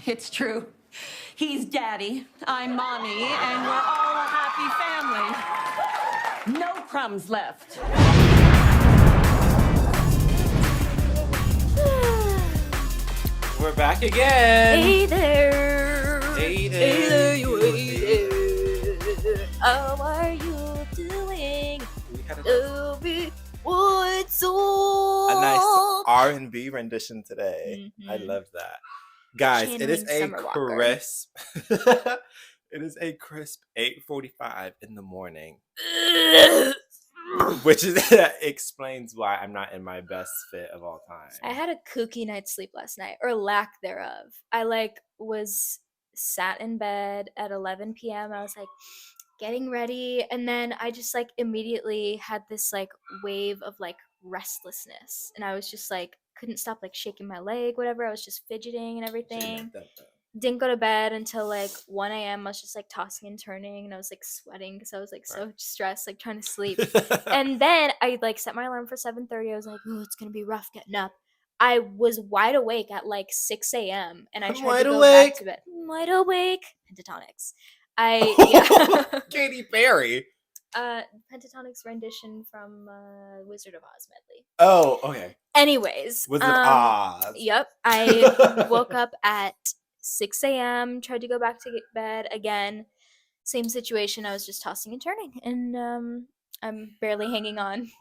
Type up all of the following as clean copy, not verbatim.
It's true. He's Daddy, I'm Mommy, and we're all a happy family. No crumbs left. We're back again. Hey there. Hey there. Hey there, you hey there. How are you doing? We had What's up? a nice R&B rendition today. I Mhm. love that. Guys, it is Channeling a Summer Walker. crisp it is a crisp 8:45 in the morning. Which explains why I'm not in my best fit of all time. I had a kooky night's sleep last night, or lack thereof. I was sat in bed at 11 p.m. I was getting ready, and then I just immediately had this wave of restlessness, and I was just couldn't stop shaking my leg, whatever. I was just fidgeting and everything. Didn't go to bed until 1 a.m. I was just tossing and turning, and I was sweating because I was so stressed, trying to sleep. And then I set my alarm for 7:30. I was oh, it's gonna be rough getting up. I was wide awake at 6 a.m. and I tried to go back to bed. I'm wide awake. Pentatonics. Katy Perry. Pentatonics rendition from Wizard of Oz medley. Oh, okay. Anyways, Wizard of Oz. Yep. I woke up at 6 a.m. Tried to go back to bed again. Same situation. I was just tossing and turning, and I'm barely hanging on.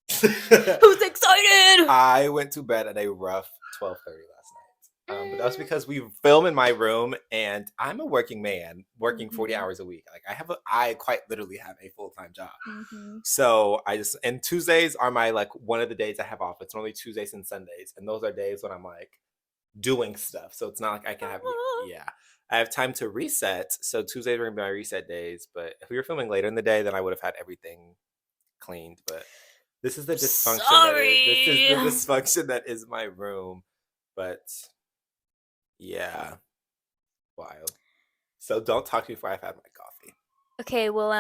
Who's excited? I went to bed at a rough 12:30 last night. But that was because we film in my room, and I'm a working man, working 40 hours a week. I quite literally have a full-time job. Mm-hmm. So and Tuesdays are my one of the days I have off. It's normally Tuesdays and Sundays, and those are days when I'm doing stuff. So it's not I can have I have time to reset. So Tuesdays are gonna be my reset days. But if we were filming later in the day, then I would have had everything cleaned. But this is the dysfunction. This is the dysfunction that is my room. But yeah, wild. So don't talk to me before I've had my coffee. Okay, well,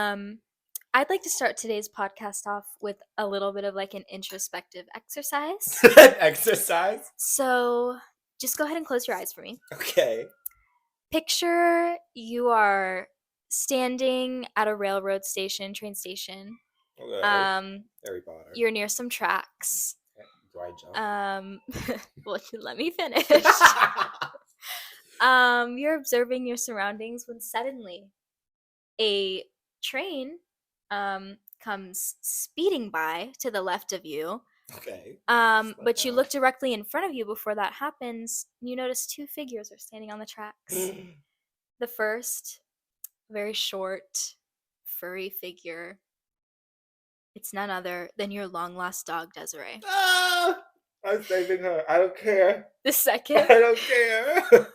I'd like to start today's podcast off with a little bit of an introspective exercise. Exercise? So just go ahead and close your eyes for me. Okay. Picture you are standing at a railroad station, train station. Okay. Harry Potter. You're near some tracks. Do I jump? Well, let me finish. You're observing your surroundings when suddenly a train comes speeding by to the left of you. Okay. But you look directly in front of you before that happens, and you notice two figures are standing on the tracks. The first, very short, furry figure. It's none other than your long-lost dog, Desiree. Ah, I'm saving her. I don't care. The second, I don't care.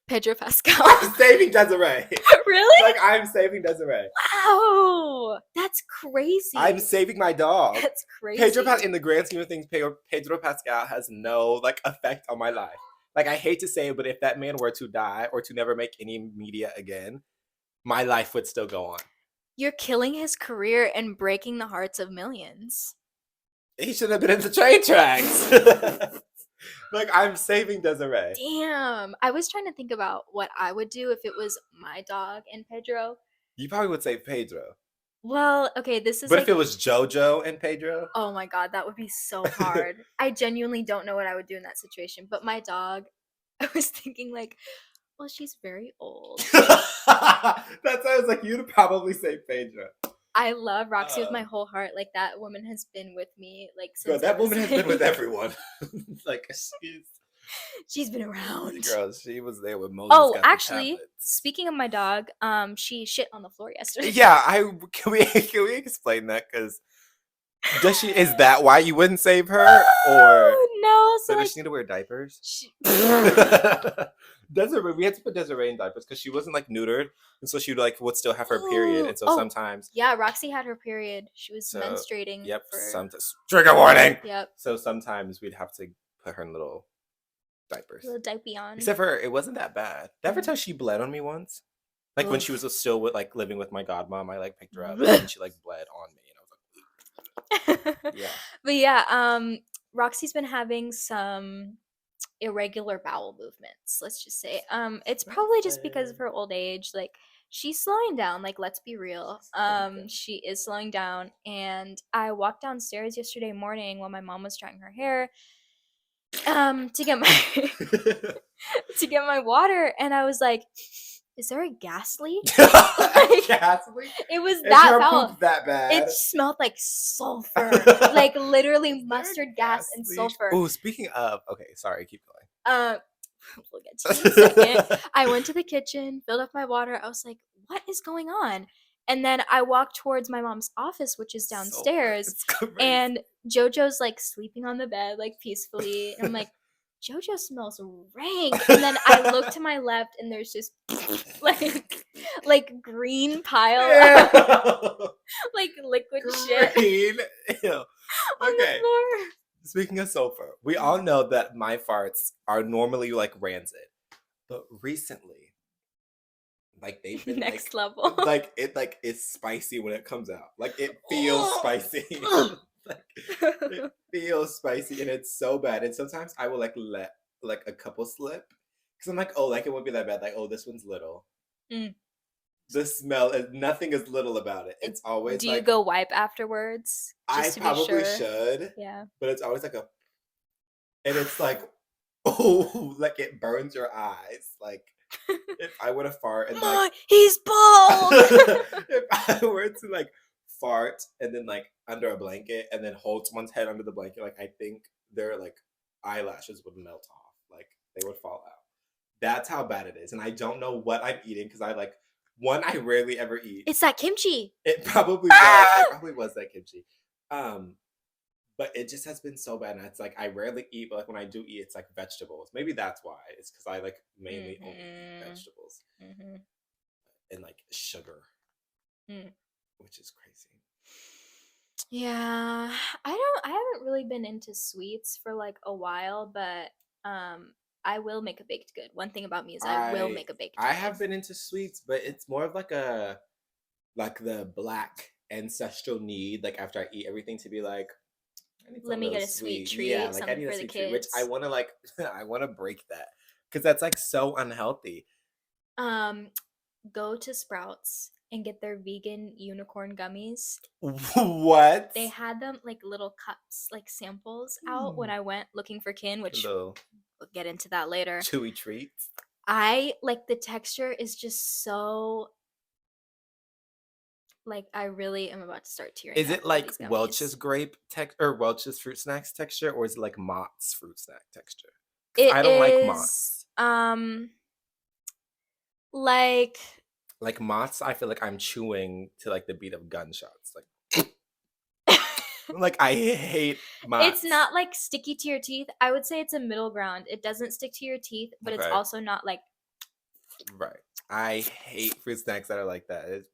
Pedro Pascal. I'm saving Desiree. Really? I'm saving Desiree. Wow, that's crazy. I'm saving my dog. That's crazy. In the grand scheme of things, Pedro Pascal has no effect on my life. I hate to say it, but if that man were to die or to never make any media again, my life would still go on. You're killing his career and breaking the hearts of millions. He should have been in the train tracks. I'm saving Desiree. Damn. I was trying to think about what I would do if it was my dog and Pedro. You probably would save Pedro. Well, okay, this is But if it was Jojo and Pedro? Oh my god, that would be so hard. I genuinely don't know what I would do in that situation. But my dog, I was thinking well, she's very old. That sounds like you'd probably say Pedro. I love Roxy with my whole heart. That woman has been with me since. Girl, that woman has been with everyone. She's been around. Girl, she was there with Moses. Oh, actually, speaking of my dog, she shit on the floor yesterday. Yeah, can we explain that? Because is that why you wouldn't save her, or no? So does she need to wear diapers? Desiree, we had to put Desiree in diapers because she wasn't neutered, and so she would still have her period, and so sometimes. Yeah, Roxy had her period. She was menstruating. Yep. Sometimes trigger warning. Yep. So sometimes we'd have to put her in little diapers. Little diaper on. Except for her, it wasn't that bad. Did I ever tell she bled on me once? When she was still living with my godmom, I picked her up and she bled on me, and I was yeah. But yeah, Roxy's been having some irregular bowel movements, let's just say. It's probably just because of her old age. Like, she's slowing down, like, let's be real. She is slowing down. And I walked downstairs yesterday morning while my mom was drying her hair, to get my to get my water, and I was like, is there a gas leak? Like, Gas leak? it was Is that your foul. poop that bad? It smelled like sulfur, like literally Is there a mustard gas and leak? sulfur. Oh, speaking of, okay, sorry, keep going. We'll get to it in a second. I went to the kitchen, filled up my water. I was like, what is going on? And then I walked towards my mom's office, which is downstairs, It's crazy. and JoJo's like sleeping on the bed, like peacefully. And I'm like, JoJo smells rank. And then I look to my left, and there's just like green pile, like liquid shit Green. Ew. on the Okay. floor. Speaking of sulfur, we all know that my farts are normally like rancid, but recently, like they've been Next level. like it's spicy when it comes out. Like it feels spicy. Like it feels spicy, and it's so bad. And sometimes I will like let like a couple slip because I'm like, oh, like it won't be that bad. Like, oh, this one's little. Mm. The smell is nothing is little about it. It's always. Do like, you go wipe afterwards? Just to probably be sure? should. Yeah. But it's always like a, and it's like, oh, like it burns your eyes. Like if I were to fart and like, he's bald. if I were to like fart and then like under a blanket and then hold someone's head under the blanket, like I think their like eyelashes would melt off. Like they would fall out. That's how bad it is. And I don't know what I'm eating because I like, one, I rarely ever eat. It's that kimchi. It probably was. It probably was that kimchi. But it just has been so bad. And it's like I rarely eat, but like when I do eat, it's like vegetables. Maybe that's why. It's because I like mainly only eat vegetables and like sugar, which is crazy. Yeah, I haven't really been into sweets for like a while, but I will make a baked good. One thing about me is I will make a baked good. I have been into sweets, but it's more of like a like the Black ancestral need. Like after I eat everything, to be like, let me get a sweet treat. Yeah, like something I need for a the sweet kids. treat, which I want to like. I want to break that because that's like so unhealthy. Go to Sprouts and get their vegan unicorn gummies. What? They had them like little cups, like samples out when I went looking for kin, which we'll get into that later. Chewy treats. I like the texture is just so like I really am about to start tearing. Is up it like these gummies. Welch's grape or Welch's fruit snacks texture, or is it like Mott's fruit snack texture? I don't like Mott's. Like Mott's, I feel like I'm chewing to like the beat of gunshots. Like, like I hate Mott's. It's not like sticky to your teeth. I would say it's a middle ground. It doesn't stick to your teeth, but it's also not like. Right. I hate fruit snacks that are like that.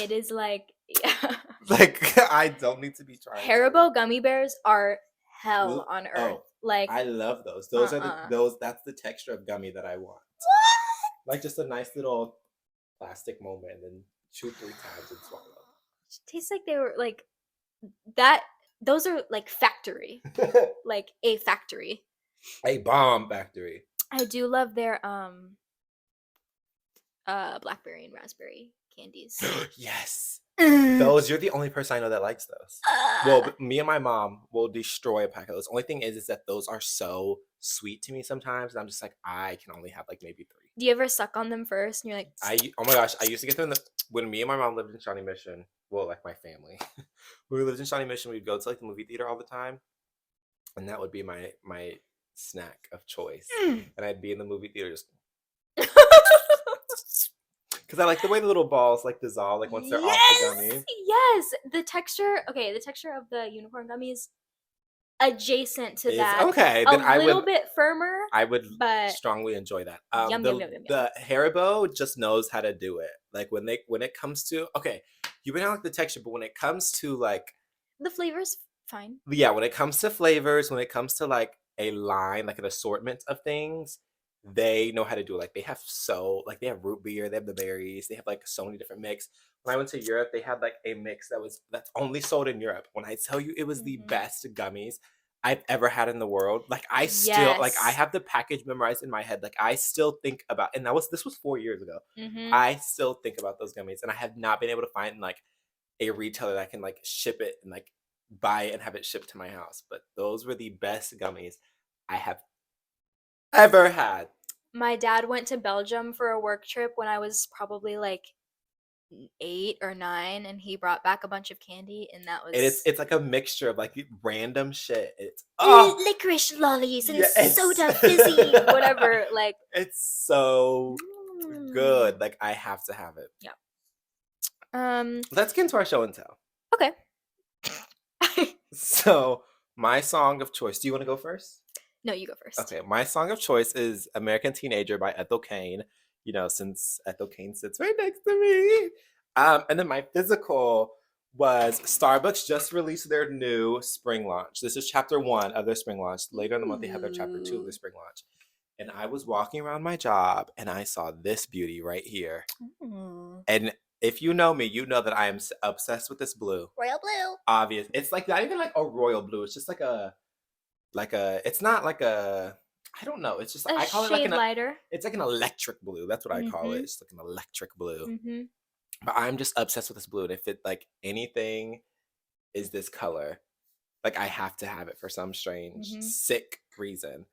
It is like, yeah. Like I don't need to be trying. Haribo gummy bears are hell on earth. Oh, like I love those. Those are those. That's the texture of gummy that I want. What? Like just a nice little plastic moment, and then chew 3 times and swallow. It tastes like they were like that. Those are like factory, like a factory, a bomb factory. I do love their blackberry and raspberry candies. Yes. Those, you're the only person I know that likes those. Well, me and my mom will destroy a pack of those. Only thing is that those are so sweet to me sometimes, and I'm just like, I can only have like maybe 3. Do you ever suck on them first and you're like, oh my gosh, I used to get them when me and my mom lived in Shawnee Mission. Well, like my family. When we lived in Shawnee Mission, we'd go to like the movie theater all the time, and that would be my snack of choice. And I'd be in the movie theater just because I like the way the little balls like dissolve like once they're off the gummy. Yes, the texture. Okay, the texture of the unicorn gummies adjacent to that. Okay, then a little bit firmer. I would but strongly enjoy that. Yum. The Haribo just knows how to do it. Like when it comes to you may not like the texture, but when it comes to like the flavors, fine. Yeah, when it comes to flavors, when it comes to like a line, like an assortment of things, they know how to do it. Like they have they have root beer, they have the berries, they have like so many different mix. When I went to Europe, they had like a mix that's only sold in Europe. When I tell you it was the best gummies, I've ever had in the world. Like I still like I Yes. have the package memorized in my head. Like I still think about, and this was 4 years ago. Mm-hmm. I still think about those gummies, and I have not been able to find like a retailer that can like ship it and like buy it and have it shipped to my house. But those were the best gummies I have ever had. My dad went to Belgium for a work trip when I was probably like 8 or 9, and he brought back a bunch of candy, and that And was it's like a mixture of like random shit. It's licorice lollies and yeah, it's soda fizzy, whatever. Like, it's so good. Like I have to have it. yeah. Let's get into our show and tell. Okay. So my song of choice. Do you want to go first? No, you go first. Okay, my song of choice is American Teenager by Ethel Cain. You know, since Ethel Cain sits right next to me. And then my physical was Starbucks just released their new spring launch. This is chapter 1 of their spring launch. Later in the month, they have their chapter 2 of their spring launch. And I was walking around my job and I saw this beauty right here. And if you know me, you know that I am obsessed with this blue. Royal blue. Obvious. It's like not even like a royal blue. It's just like a it's not like a, I don't know. It's just I call it like lighter. It's like an electric blue. That's what I call it. It's like an electric blue. But I'm just obsessed with this blue, and if it like anything is this color, like I have to have it for some strange sick reason.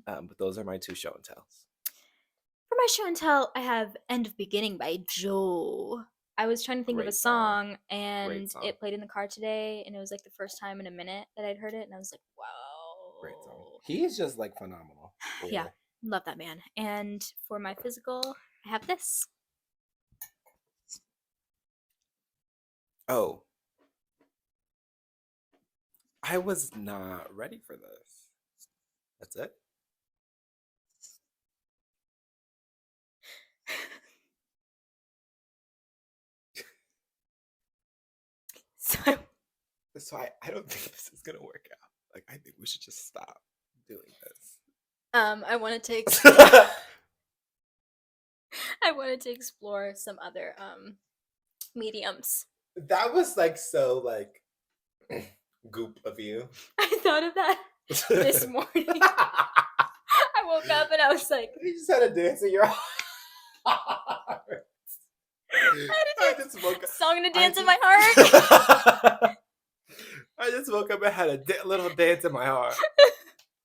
But those are my 2 show and tells. For my show and tell, I have End of Beginning by Joe. I was trying to think of a song, and it played in the car today, and it was like the first time in a minute that I'd heard it, and I was like, wow. Great song. He's just like phenomenal. Yeah, love that man. And for my physical, I have this. Oh. I was not ready for this. That's it? So I don't think this is gonna work out. Like I think we should just stop doing this. I wanted to I wanted to explore some other mediums. That was like so like goop of you. I thought of that this morning. I woke up and I was like, you just had a dance in your heart. I just woke up. Song to dance in my heart. I just woke up and had a little dance in my heart.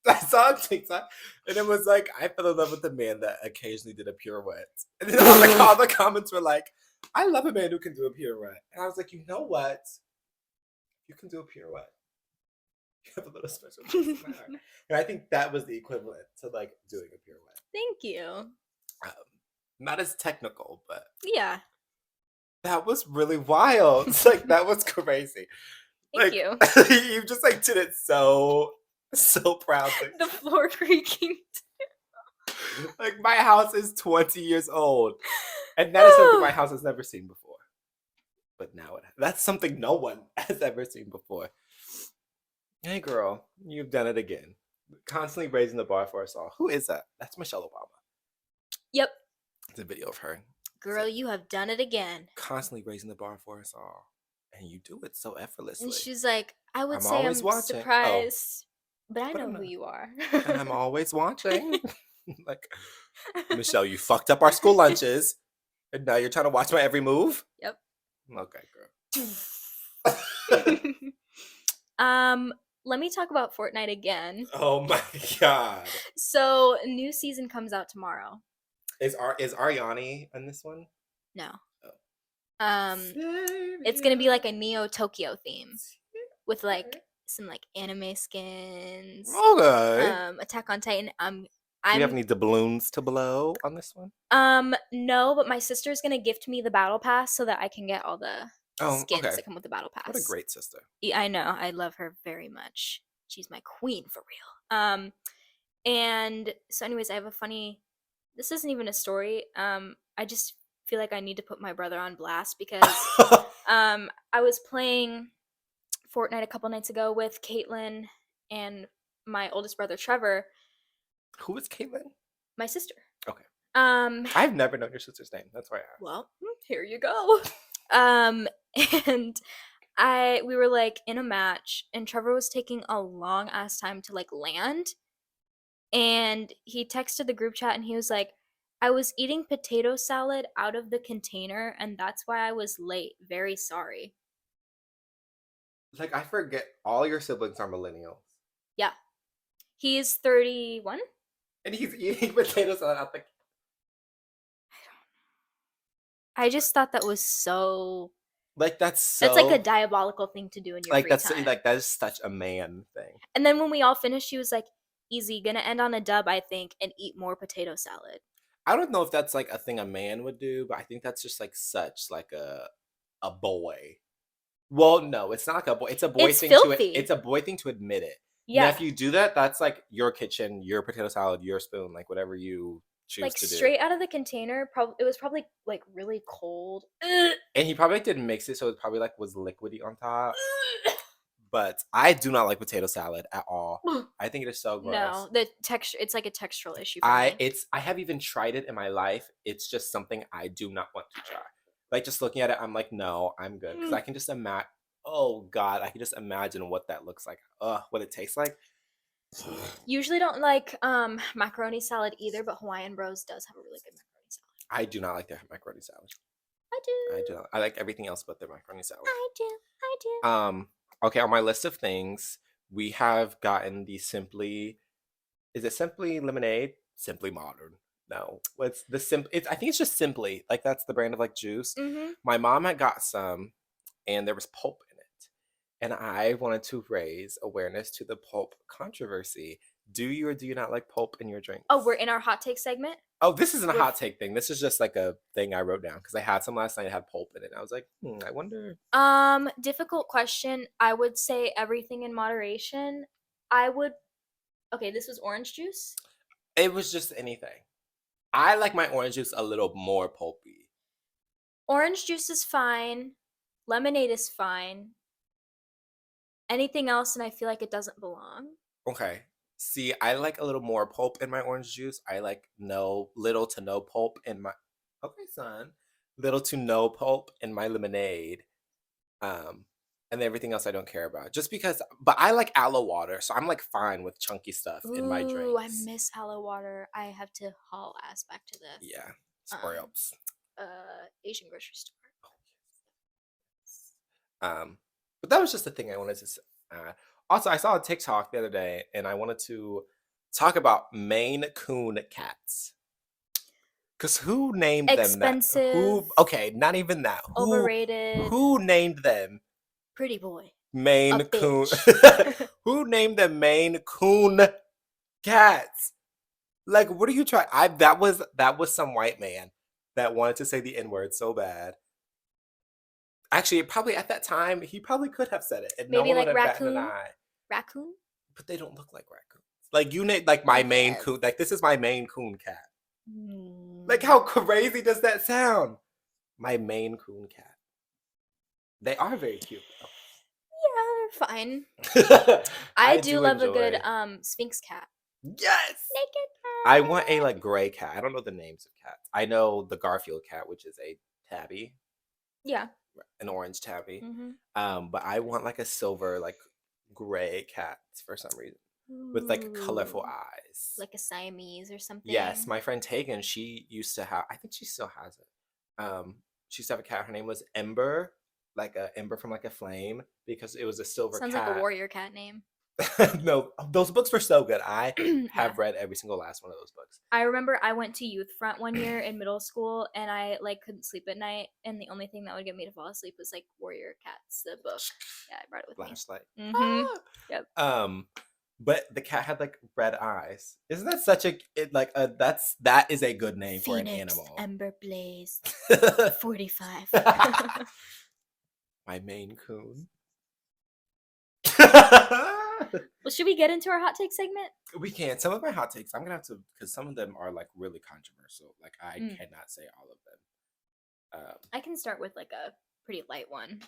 I saw on TikTok, and it was like I fell in love with a man that occasionally did a pirouette. And then all the comments were like, "I love a man who can do a pirouette." And I was like, you know what? You can do a pirouette. You have a little special place in my heart. And I think that was the equivalent to like doing a pirouette. Thank you. Not as technical, but yeah, that was really wild. Like that was crazy. Thank you. You just like did it so proudly. The floor creaking. Like my house is 20 years old, and that is something my house has never seen before. But now that's something no one has ever seen before. Hey girl, you've done it again. Constantly raising the bar for us all. Who is that? That's Michelle Obama. Yep. It's a video of her. Girl, you have done it again. Constantly raising the bar for us all. And you do it so effortlessly. And she's like, I would say I'm watching. Surprised, but I know who you are. And I'm always watching. Like, Michelle, you fucked up our school lunches, and now you're trying to watch my every move? Yep. Okay, girl. Let me talk about Fortnite again. Oh my god. So, new season comes out tomorrow. Is Ariani on this one? No. It's gonna be like a Neo Tokyo theme with like some like anime skins. Okay. Attack on Titan. Do you have any doubloons to blow on this one? No, but my sister's gonna gift me the battle pass so that I can get all the skins that come with the battle pass. What a great sister. Yeah, I know. I love her very much. She's my queen for real. And so anyways, I have a funny, this isn't even a story. I just feel like I need to put my brother on blast because I was playing Fortnite a couple nights ago with Caitlin and my oldest brother Trevor. Who is Caitlin? My sister. Okay. I've never known your sister's name. That's why I asked. Well, here you go. And we were like in a match and Trevor was taking a long ass time to like land, and he texted the group chat and he was like, I was eating potato salad out of the container and that's why I was late. Very sorry. Like, I forget all your siblings are millennials. Yeah. He is 31. And he's eating potato salad out the. I just thought that was so. Like, That's like a diabolical thing to do in your like, free that's time. like, that is such a man thing. And then when we all finished, she was like, easy, gonna end on a dub, I think, and eat more potato salad. I don't know if that's like a thing a man would do, but I think that's just like such like a boy. Well, no, it's not like a boy. It's a boy It's thing filthy. to. It's a boy thing to admit it. Yeah. Now, if you do that, that's like your kitchen, your potato salad, your spoon, like whatever you choose like to do. straight out of the container, it was probably like really cold. And he probably didn't mix it, so it probably like was liquidy on top. But I do not like potato salad at all. I think it is so gross. No, the texture, it's like a textural issue for me. I have even tried it in my life. It's just something I do not want to try. Like, just looking at it, I'm like, no, I'm good. Because I can just imagine, oh God, I can just imagine what that looks like. What it tastes like. Usually don't like macaroni salad either, but Hawaiian Bros does have a really good macaroni salad. I do not like their macaroni salad. I do. I do not. I like everything else but their macaroni salad. I do. Okay, on my list of things, we have gotten the Simply. Is it Simply Lemonade? Simply Modern. No, what's the I think it's just Simply. Like, that's the brand of like juice. Mm-hmm. My mom had got some, and there was pulp in it, and I wanted to raise awareness to the pulp controversy. Do you or do you not like pulp in your drinks? Oh, we're in our hot take segment? Oh, this isn't a hot take thing. This is just like a thing I wrote down because I had some last night. It had pulp in it. I was like, I wonder. Difficult question. I would say everything in moderation. Okay, this was orange juice. It was just anything. I like my orange juice a little more pulpy. Orange juice is fine. Lemonade is fine. Anything else, and I feel like it doesn't belong. Okay. See, I like a little more pulp in my orange juice. I like little to no pulp in my. Okay, son. Little to no pulp in my lemonade. And everything else I don't care about. Just because, but I like aloe water, so I'm like fine with chunky stuff in my drinks. Ooh, I miss aloe water. I have to haul ass back to this. Yeah, spoils. Asian grocery store. But that was just the thing I wanted to say. Also, I saw a TikTok the other day, and I wanted to talk about Maine Coon cats. Cause who named Expensive, them that? Who? Okay, not even that. Overrated. Who named them? Pretty boy. Maine Coon. Who named them Maine Coon cats? Like, what are you trying? That was some white man that wanted to say the N-word so bad. Actually, probably at that time, he probably could have said it, and Maybe no one like would have batted raccoon. an eye. Raccoon. But they don't look like raccoons. Like, you name like my Maine Coon. Like, this is my Maine Coon cat. Like, how crazy does that sound? My Maine Coon cat. They are very cute, though. Yeah, they're fine. I do love a good Sphinx cat. Yes. Naked cat. I want a like gray cat. I don't know the names of cats. I know the Garfield cat, which is a tabby. Yeah. An orange tabby. Mm-hmm. But I want like a silver, like gray cat for some reason. With like colorful eyes. Like a Siamese or something. Yes, my friend Tegan, she used to have, I think she still has it. She used to have a cat. Her name was Ember, like a Ember from like a flame, because it was a silver cat. Sounds like a warrior cat name. No, those books were so good. I have read every single last one of those books. I remember I went to Youth Front one year in middle school, and I like couldn't sleep at night, and the only thing that would get me to fall asleep was like Warrior Cats, the book. Yeah, I brought it with Flashlight. me. Mm-hmm. Yep. But the cat had like red eyes. Isn't that such that is a good name for an animal. Ember Blaze 45. My Maine Coon. Well, should we get into our hot take segment? We can. Some of my hot takes, I'm gonna have to, because some of them are like really controversial. Like, I cannot say all of them. I can start with like a pretty light one.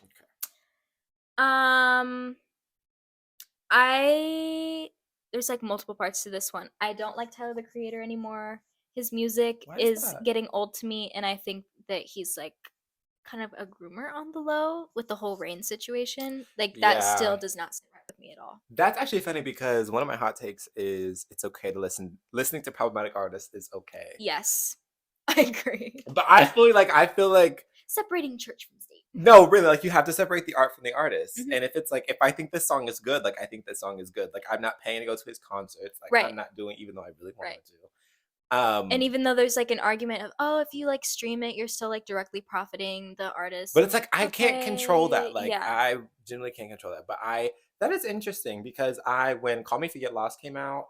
Okay. There's like multiple parts to this one. I don't like Tyler the Creator anymore. His music Why is is that? getting old to me, and I think that he's like kind of a groomer on the low with the whole rain situation. Like that still Yeah. does not sit right with me at all. That's actually funny because one of my hot takes is it's okay to listening to problematic artists is okay. Yes, I agree. But I feel like Separating church from state. no, really, like you have to separate the art from the artist. Mhm. And if it's like if I think this song is good, like I think this song is good. Like I'm not paying to go to his concerts. Like Right. I'm not doing even though I really wanted Right. to. And even though there's like an argument of, oh, if you like stream it, you're still like directly profiting the artist. But it's like I can't control that. Okay, Like yeah. I generally can't control that. But that is interesting because when Call Me If You Get Lost came out,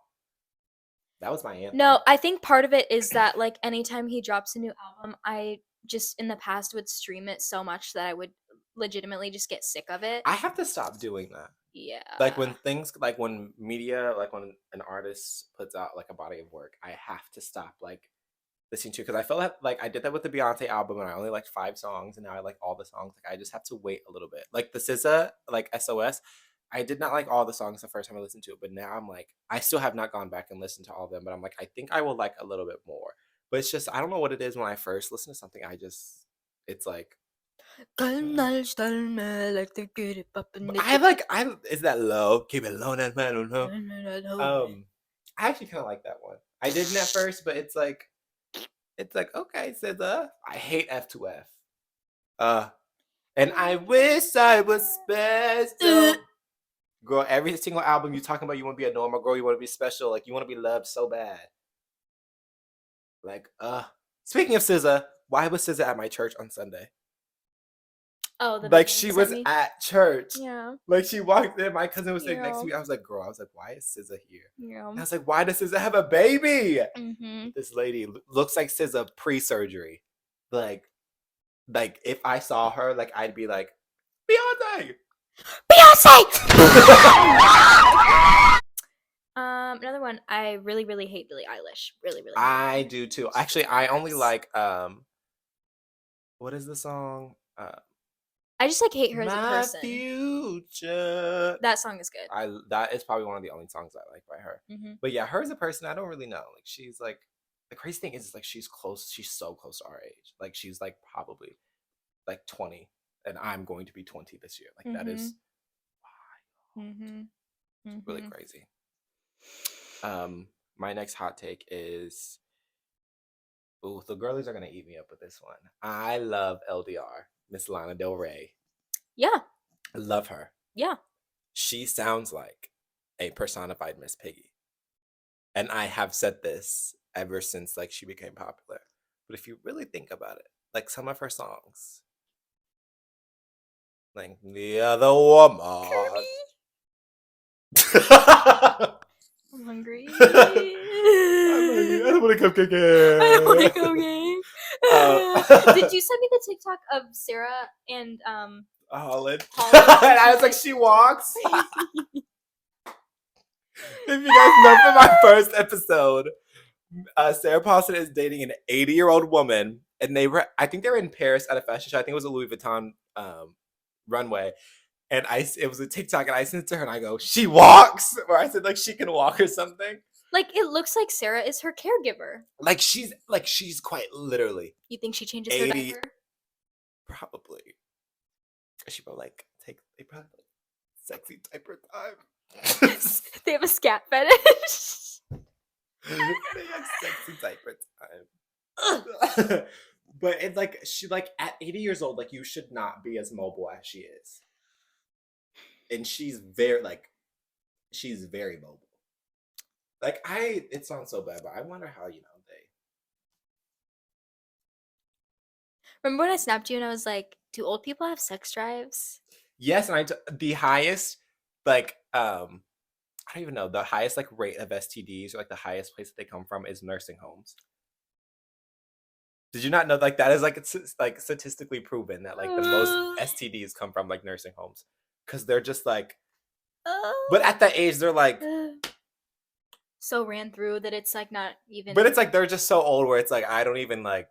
that was my anthem. No, I think part of it is that like anytime he drops a new album, I just in the past would stream it so much that I would legitimately just get sick of it. I have to stop doing that. Yeah. Like when media, like when an artist puts out like a body of work, I have to stop like listening to because I felt like I did that with the Beyonce album and I only liked 5 songs and now I like all the songs. Like I just have to wait a little bit. Like the SZA, like SOS, I did not like all the songs the first time I listened to it, but now I'm like I still have not gone back and listened to all of them, but I'm like I think I will like a little bit more. But it's just I don't know what it is when I first listen to something. It's like I is that low? Keep it low, that man don't know. I actually kind of like that one. I didn't at first, but it's like okay, SZA. I hate F2F. And I wish I was special. Girl, every single album you talking about, you want to be a normal girl, you want to be special, like you want to be loved so bad. Like, speaking of SZA, why was SZA at my church on Sunday? Oh, like she was at church. Yeah. Like she walked in, my cousin was sitting next to me. I was like, girl, why is SZA here? Yeah. And I was like, why does SZA have a baby? Mm-hmm. This lady looks like SZA pre-surgery. Like if I saw her, like I'd be like, Beyonce! Another one. I really, really hate Billie Eilish. Really, really. I do too. Actually, I only like what is the song? I just like hate her as a My person. Future. That song is good. That is probably one of the only songs I like by her. Mm-hmm. But yeah, her as a person, I don't really know. Like she's like the crazy thing is like she's close. She's so close to our age. Like she's like probably like 20, and I'm going to be 20 this year. Like that is wild. It's really crazy. My next hot take is, ooh, the girlies are gonna eat me up with this one. I love LDR, Miss Lana Del Rey. Yeah. I love her. Yeah. She sounds like a personified Miss Piggy. And I have said this ever since like she became popular. But if you really think about it, like some of her songs, like the other woman. I'm hungry. I want to cupcake. I want to cupcake. Did you send me the TikTok of Sarah and Holland? Holland? And I was like, she walks. If you guys know from my first episode, Sarah Paulson is dating an 80-year-old woman, and I think they were in Paris at a fashion show. I think it was a Louis Vuitton runway. And it was a TikTok, and I sent it to her, and I go, she walks? Or I said, like, she can walk or something. Like, it looks like Sarah is her caregiver. Like, she's quite literally. You think she changes her diaper? Probably. She probably, like, they probably, like, sexy diaper time. They have a scat fetish. They have sexy diaper time. But it's like, she, like, at 80 years old, like, you should not be as mobile as she is. And she's very mobile. Like it sounds so bad, but I wonder how, they. Remember when I snapped you and I was like, do old people have sex drives? Yes, and the highest, like, I don't even know, the highest, like, rate of STDs, or, like, the highest place that they come from is nursing homes. Did you not know, like, that is, like, it's, like, statistically proven that, like, the most STDs come from, like, nursing homes. Because they're just, like, but at that age, they're, like, so ran through that it's, like, not even. But it's, like, they're just so old where it's, like, I don't even, like,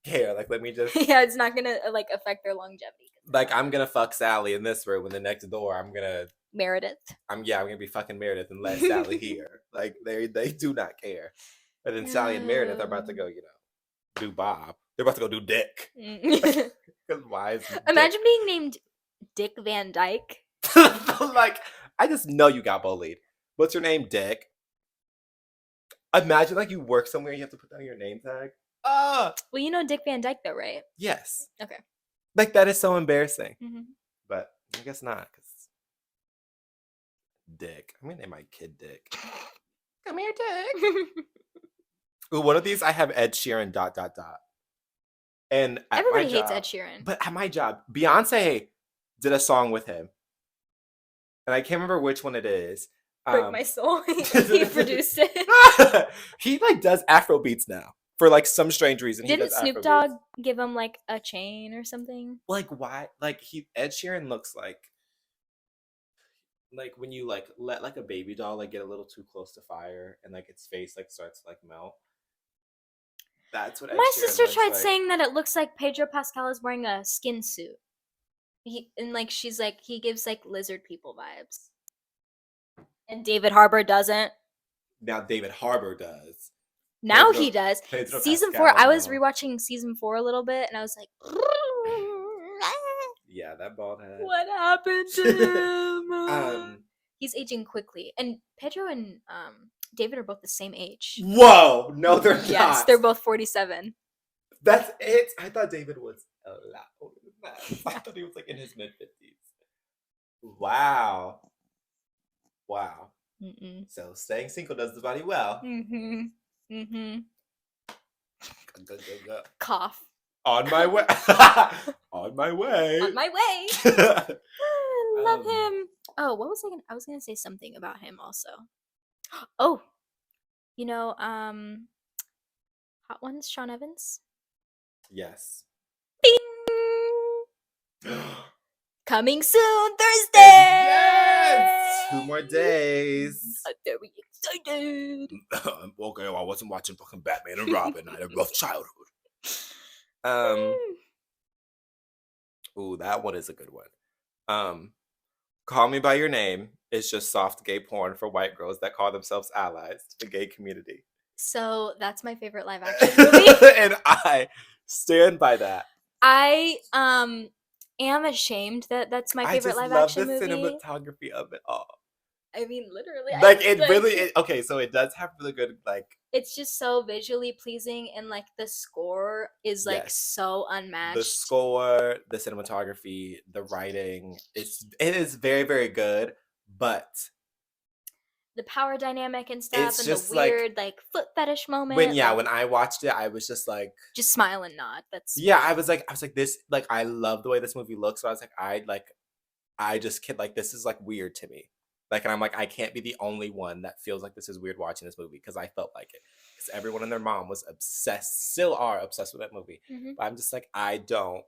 care. Like, let me just. Yeah, it's not gonna, like, affect their longevity. Like, I'm gonna fuck Sally in this room, and the next door, I'm gonna. Meredith. I'm gonna be fucking Meredith and let Sally here. Like, they do not care. But then Sally and Meredith are about to go, do Bob. They're about to go do Dick. Mm. Because why is Dick? Imagine being named Dick Van Dyke. Like, I just know you got bullied. What's your name, Dick? Imagine like you work somewhere and you have to put down your name tag. Ah, Well, you know Dick Van Dyke though, right? yes. Okay. Like that is so embarrassing. Mm-hmm. But I guess not, because Dick. I'm gonna name my kid Dick. Come here, Dick. Ooh, one of these I have Ed Sheeran ... And at Everybody my hates job, Ed Sheeran. But at my job, Beyonce did a song with him. And I can't remember which one it is. Break my soul. He produced it. He like does Afro beats now. For like some strange reason. He Didn't does Snoop Afro Dogg beats. give him like a chain or something? Like why? Like Ed Sheeran looks like when you like let like a baby doll like get a little too close to fire and like its face like starts to like melt. That's what Ed My Sheeran sister looks tried like. saying that it looks like Pedro Pascal is wearing a skin suit. And like she's like he gives like lizard people vibes. And David Harbour doesn't. Now David Harbour does. Now Pedro- he does. Pedro Season Pascal, 4, I was no. rewatching season 4 a little bit and I was like, Yeah, that bald head. what happened to him? He's aging quickly. And Pedro and David are both the same age. Whoa! No, they're not. Yes, they're both 47. That's it. I thought David was a lot older than that. I thought he was like in his mid-50s. Wow. Wow. Mm-mm. So staying single does the body well. Mm-hmm. Mm-hmm. Go. Cough. On my way. On my way. On my way. I love Um, him. Oh, what was I gonna? I was gonna say something about him also. Oh, you know, Hot Ones, Sean Evans. Yes. Bing! Coming soon, Thursday. Yes! 2 more days. I'm very excited. Okay, I wasn't watching fucking Batman and Robin. I had a rough childhood. Ooh, that one is a good one. Call Me by Your Name is just soft gay porn for white girls that call themselves allies to the gay community. So that's my favorite live action movie. And I stand by that. I am ashamed that that's my favorite live action movie. I just love the cinematography of it all. I mean, literally. Like it really. Okay, so it does have really good like. It's just so visually pleasing, and like the score is like Yes. so unmatched. The score, the cinematography, the writing, it is very, very good, but the power dynamic and stuff, it's and just the weird like foot fetish moment. when I watched it, I was just like, just smile and nod. That's I was like this, like I love the way this movie looks. So I was like, I just can't, like this is like weird to me. Like, and I'm like, I can't be the only one that feels like this is weird watching this movie because I felt like it. Because everyone and their mom was obsessed, still are obsessed with that movie. Mhm. But I'm just like, I don't.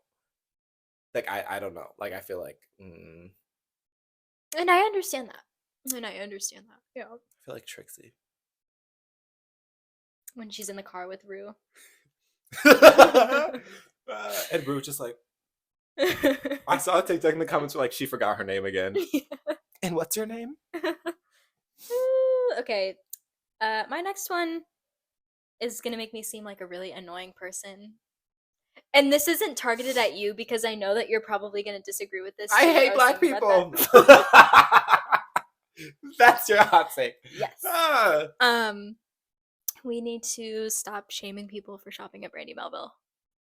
Like, I don't know. Like, I feel like. And I understand that. Yeah. I feel like Trixie. When she's in the car with Rue. And Rue just like. I saw a TikTok in the comments were like, she forgot her name again. Yeah. And what's your name? Okay. My next one is gonna make me seem like a really annoying person. And this isn't targeted at you because I know that you're probably gonna disagree with this. I too. hate was black thinking about people. that. That's your hot take. Yes. Ah. We need to stop shaming people for shopping at Brandy Melville.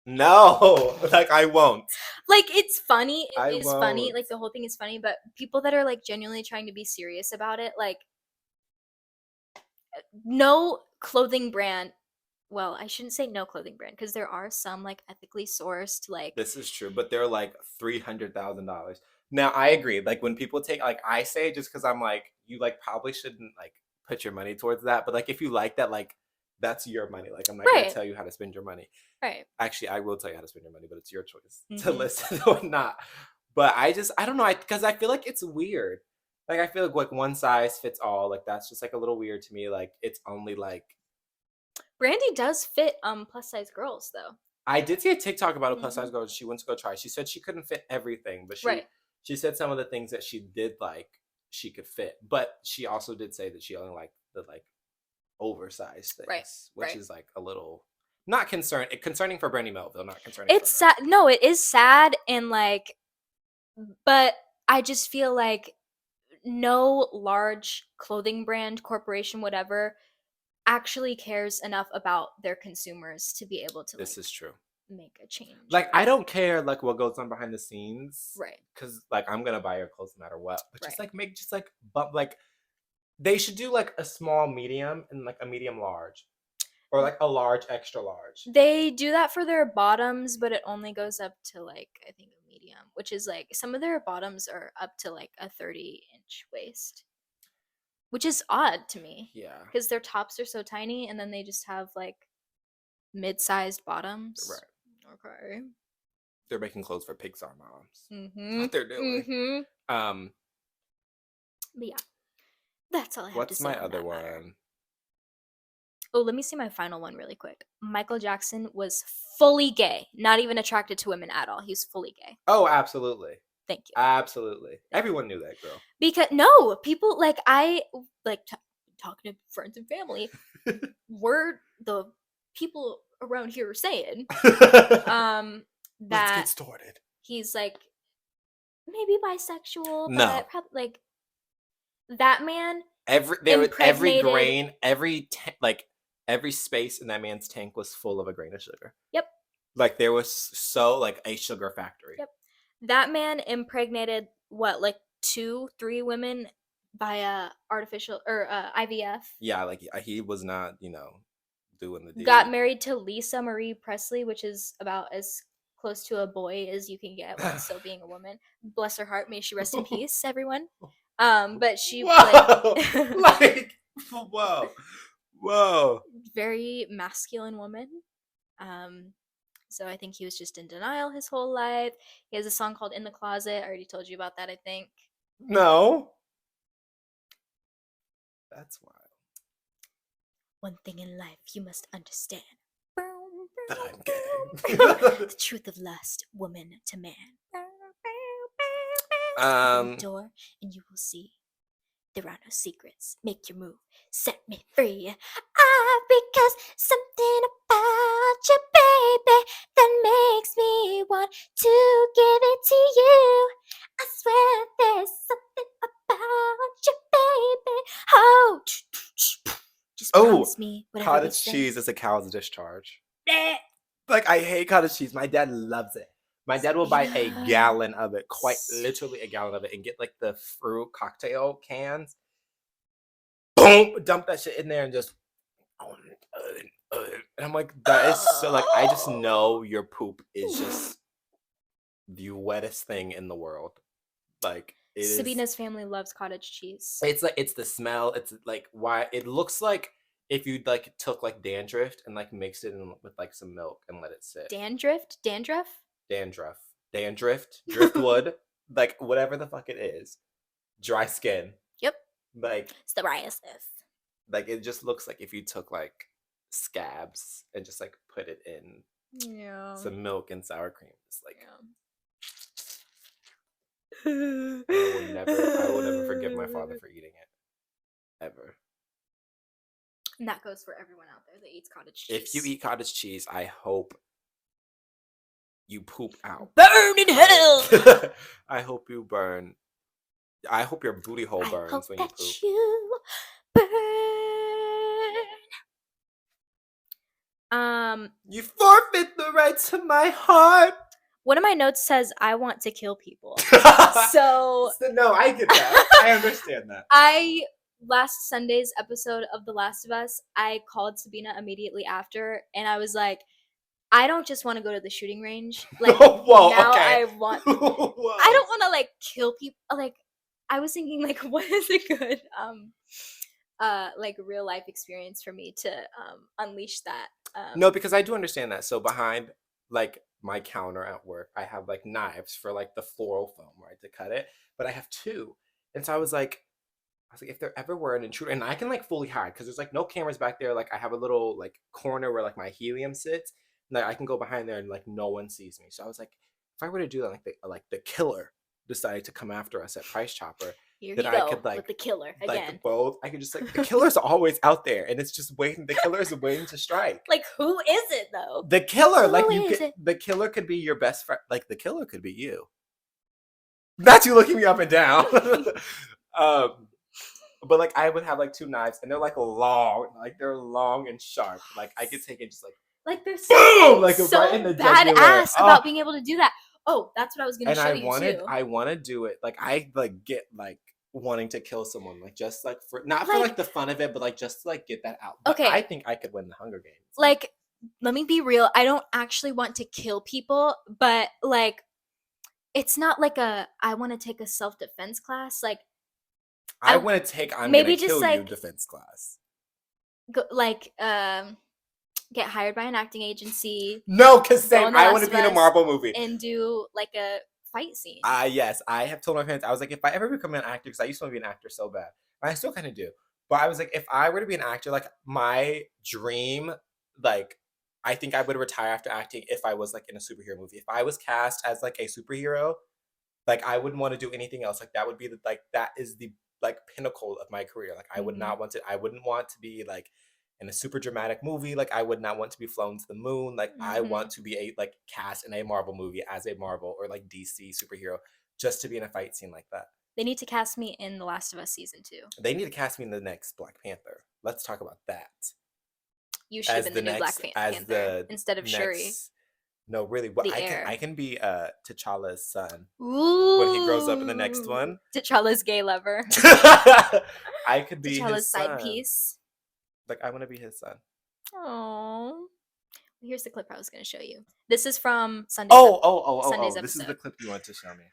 No, like I won't. Like it's funny. I It is funny. won't. Like the whole thing is funny, but people that are like genuinely trying to be serious about it, like no clothing brand. Well, I shouldn't say no clothing brand because there are some like ethically sourced like This is true, but they're like $300,000. Now I agree. Like when people take, like I say, just because I'm like, you like probably shouldn't like put your money towards that. But like if you like that, like that's your money. Like I'm not gonna Right. tell you how to spend your money. right. Actually, I will tell you how to spend your money, but it's your choice to Mhm. listen or not. But I don't know. Because I feel like it's weird. Like I feel like one size fits all. Like that's just like a little weird to me. Like it's only like. Brandy does fit plus size girls though. I did see a TikTok about a plus size Mhm. girl. She went to go try. She said she couldn't fit everything, but Right. she said some of the things that she did like she could fit. But she also did say that she only liked the like oversized things, Right, which right. is like a little. Not concerned. Concerning for Brandy Melville, not concerning It's for her. sad. No, it is sad, and like, but I just feel like no large clothing brand, corporation, whatever, actually cares enough about their consumers to be able to This like is true. make a change. Like, or- I don't care like what goes on behind the scenes, Right. because like I'm gonna buy your clothes no matter what. But just Right. like make just like bump like they should do like a small medium and like a medium large, or like a large extra large. They do that for their bottoms, but it only goes up to like I think a medium, which is like some of their bottoms are up to like a 30-inch waist, which is odd to me Yeah, because their tops are so tiny, and then they just have like mid-sized bottoms. right. Okay. They're making clothes for Pixar moms. Mm-hmm. What they're doing. Mm-hmm. But yeah, that's all I have to What's say my on other that matter. one? Oh, let me see my final one really quick. Michael Jackson was fully gay, not even attracted to women at all. He was fully gay. Oh, absolutely. Thank you. Absolutely. Everyone knew that, girl. Because no, people like I like talking to friends and family were the people around here are saying Let's that get started. he's like maybe bisexual, No. but probably like that man Every impregnated- grain, every space in that man's tank was full of a grain of sugar. Yep. Like there was so like a sugar factory. Yep. That man impregnated what, like 2-3 women via artificial or IVF. Yeah, like he was not, doing the deed. Got married to Lisa Marie Presley, which is about as close to a boy as you can get while still being a woman. Bless her heart, may she rest in peace, everyone. But she Whoa! like, Like whoa. very masculine woman. So I think he was just in denial his whole life. He has a song called "In the Closet." I already told you about that, I think. No. That's wild. One thing in life you must understand. That I'm gay. The truth of lust, woman to man. Open the door and you will see there are no secrets. Make your move, set me free. Because something about you, baby, that makes me want to give it to you. I swear there's something about you, baby. Oh, just promise me whatever we Cottage say. cheese is a cow's discharge. Like, I hate cottage cheese. My dad loves it. My dad will buy a gallon of it, quite literally a gallon of it, and get like the fruit cocktail cans. Boom! Dump that shit in there and just. And I'm like, that is so, like, I just know your poop is just the wettest thing in the world. Like, it is. Sabina's family loves cottage cheese. It's like, it's the smell. It's like, why it looks like if you like took like dandruff and like mixed it in with like some milk and let it sit. Dandruff? Driftwood, like whatever the fuck it is. Dry skin. Yep. Like psoriasis. Like it just looks like if you took like scabs and just like put it in some milk and sour cream. It's like I will never forgive my father for eating it. Ever. And that goes for everyone out there that eats cottage cheese. If you eat cottage cheese, I hope you poop out. Burn in hell! I hope you burn. I hope your booty hole burns when you poop. You burn. You forfeit the right to my heart. One of my notes says I want to kill people. So no, I get that. I understand that. Last Sunday's episode of The Last of Us, I called Sabina immediately after, and I was like, I don't just want to go to the shooting range. Like, whoa, now okay. I want. I don't want to like kill people. Like, I was thinking, like, what is a good like real life experience for me to unleash that? No, because I do understand that. So behind like my counter at work, I have like knives for like the floral foam, right, to cut it. But I have two, and so I was like, if there ever were an intruder, and I can like fully hide because there's like no cameras back there. Like I have a little like corner where like my helium sits, and like, I can go behind there and like no one sees me. So I was like, if I were to do that, like the killer decided to come after us at Price Chopper, Here that you I go could like with the killer again. like both. I could just like the killer's always out there, and it's just waiting. The killer is waiting to strike. Like, who is it though? The killer, like Who you is could. it? The killer could be your best friend. Like the killer could be you. Not you looking me up and down. But like I would have like 2 knives, and they're like long and sharp. Like I could take it just Like there's boom, like so right in the badass jugular. about being able to do that. Oh, that's what I was gonna And show you too. I want to do it. Like I like get like wanting to kill someone, like just like for not for Like- like the fun of it, but like just to like get that out. But Okay. I think I could win the Hunger Games. Like, let me be real. I don't actually want to kill people, but like, it's not like I want to take a self defense class. Like, I want to take. I'm maybe gonna just, kill you like- defense class. Get hired by an acting agency No, because Go on The I Last want to of be in a Us Marvel movie. and do like a fight scene. Yes, I have told my parents. I was like, if I ever become an actor, because I used to want to be an actor so bad, and I still kind of do. But I was like, if I were to be an actor, like my dream, like I think I would retire after acting if I was like in a superhero movie. If I was cast as like a superhero, like I wouldn't want to do anything else. Like that would be the like that is the like pinnacle of my career. Like I would not want to. I wouldn't want to be like in a super dramatic movie. Like I would not want to be flown to the moon. Like I want to be a like cast in a Marvel movie as a Marvel or like DC superhero just to be in a fight scene like that. They need to cast me in The Last of Us season 2. They need to cast me in the next Black Panther. Let's talk about that. You should have been the new Black Panther instead of Shuri. No, really. What The heir. I can be T'Challa's son Ooh. when he grows up in the next one. T'Challa's gay lover. I could be T'Challa's his side son. piece. Like I want to be his son. Oh. Here's the clip I was going to show you. This is from Sunday's Sunday's This is the episode. clip you want to show me.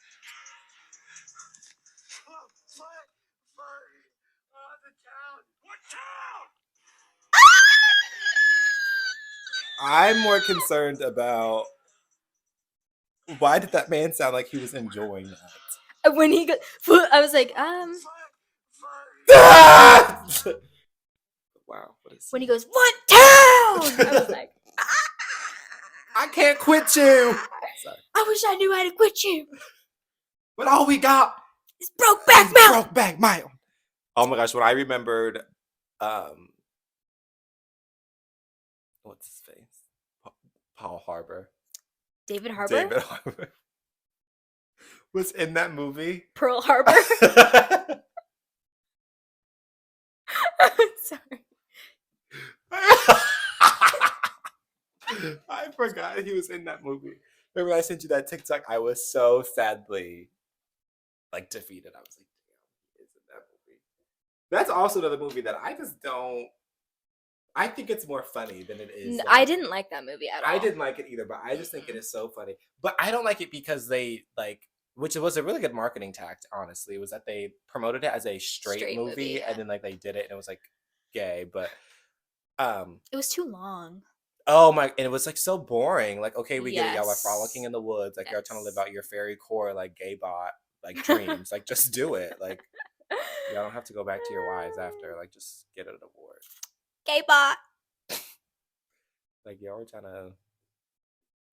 I'm more concerned about why did that man sound like he was enjoying that? When he got, I was like, Wow, what is when he goes, "What town?" I was like, I can't quit you. Sorry. I wish I knew how to quit you. But all we got It's Brokeback is Mountain. Brokeback Mountain. Oh my gosh, when I remembered what's his face? Paul Harbor. David Harbour? David Harbor was in that movie. Pearl Harbor? Sorry. I forgot he was in that movie. Remember when I sent you that TikTok? I was so sadly like defeated. I was like, damn, he is in that movie. That's also another movie that I just don't. I think it's more funny than it is. I didn't like that movie at all. I didn't like it either, but I just think it is so funny. But I don't like it because they like, which was a really good marketing tact, honestly, was that they promoted it as a straight movie, yeah. and then like they did it and it was like gay, but It was too long. oh my, and it was like so boring. Like, okay, we get it, y'all are Yes. frolicking in the woods, like you're trying to live Yes. out your fairy core like gay bot like dreams. Like just do it. Like y'all don't have to go back to your wives after. Like just get an award. Gay bot. Like y'all were trying to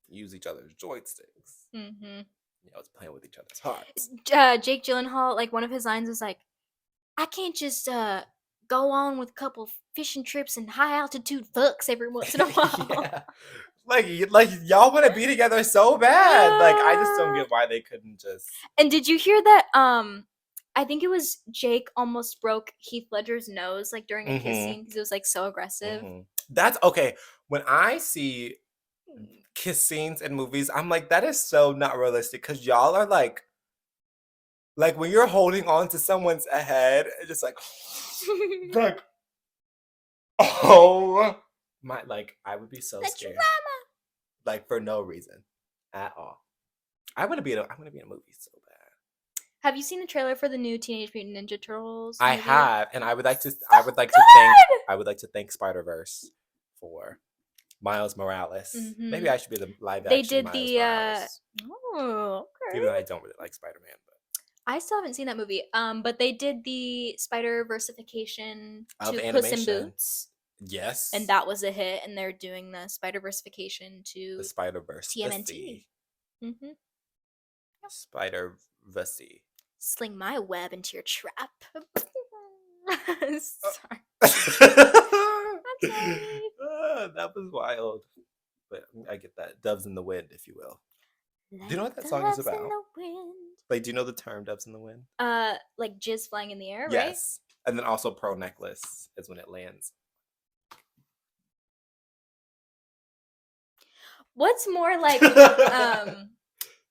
use each other's joysticks. Mm-hmm. Y'all was playing with each other's hearts. Jake Gyllenhaal, like one of his lines was like, I can't just go on with a couple fishing trips and high altitude fucks every once in a while. Yeah. Like y'all want to be together so bad. Like I just don't get why they couldn't just. And did you hear that? I think it was Jake almost broke Heath Ledger's nose like during a kiss scene because it was like so aggressive. That's okay. When I see kiss scenes in movies, I'm like, that is so not realistic because y'all are like when you're holding on to someone's head, it's just like oh my, like I would be so The scared, drama. like for no reason at all. I want to be in a movie so bad. Have you seen the trailer for the new Teenage Mutant Ninja Turtles? I movie? have, and I would like to thank Spider-Verse for Miles Morales. Maybe I should be the live action. They did Miles the Morales. okay. Even though I don't really like Spider-Man, but I still haven't seen that movie. But they did the Spider-Versification Of to Puss in animation. Boots, yes, and that was a hit. And they're doing the Spider-Versification to the Spider-Verse, TMNT. Spider-Verse. sling my web into your trap. Sorry. I'm sorry. That was wild. But I get that. Doves in the wind, if you will. Do you know what that Like song is doves in about? the wind. Like, do you know the term doves in the wind? Like jizz flying in the air, right? Yes. And then also pearl necklace is when it lands. What's more like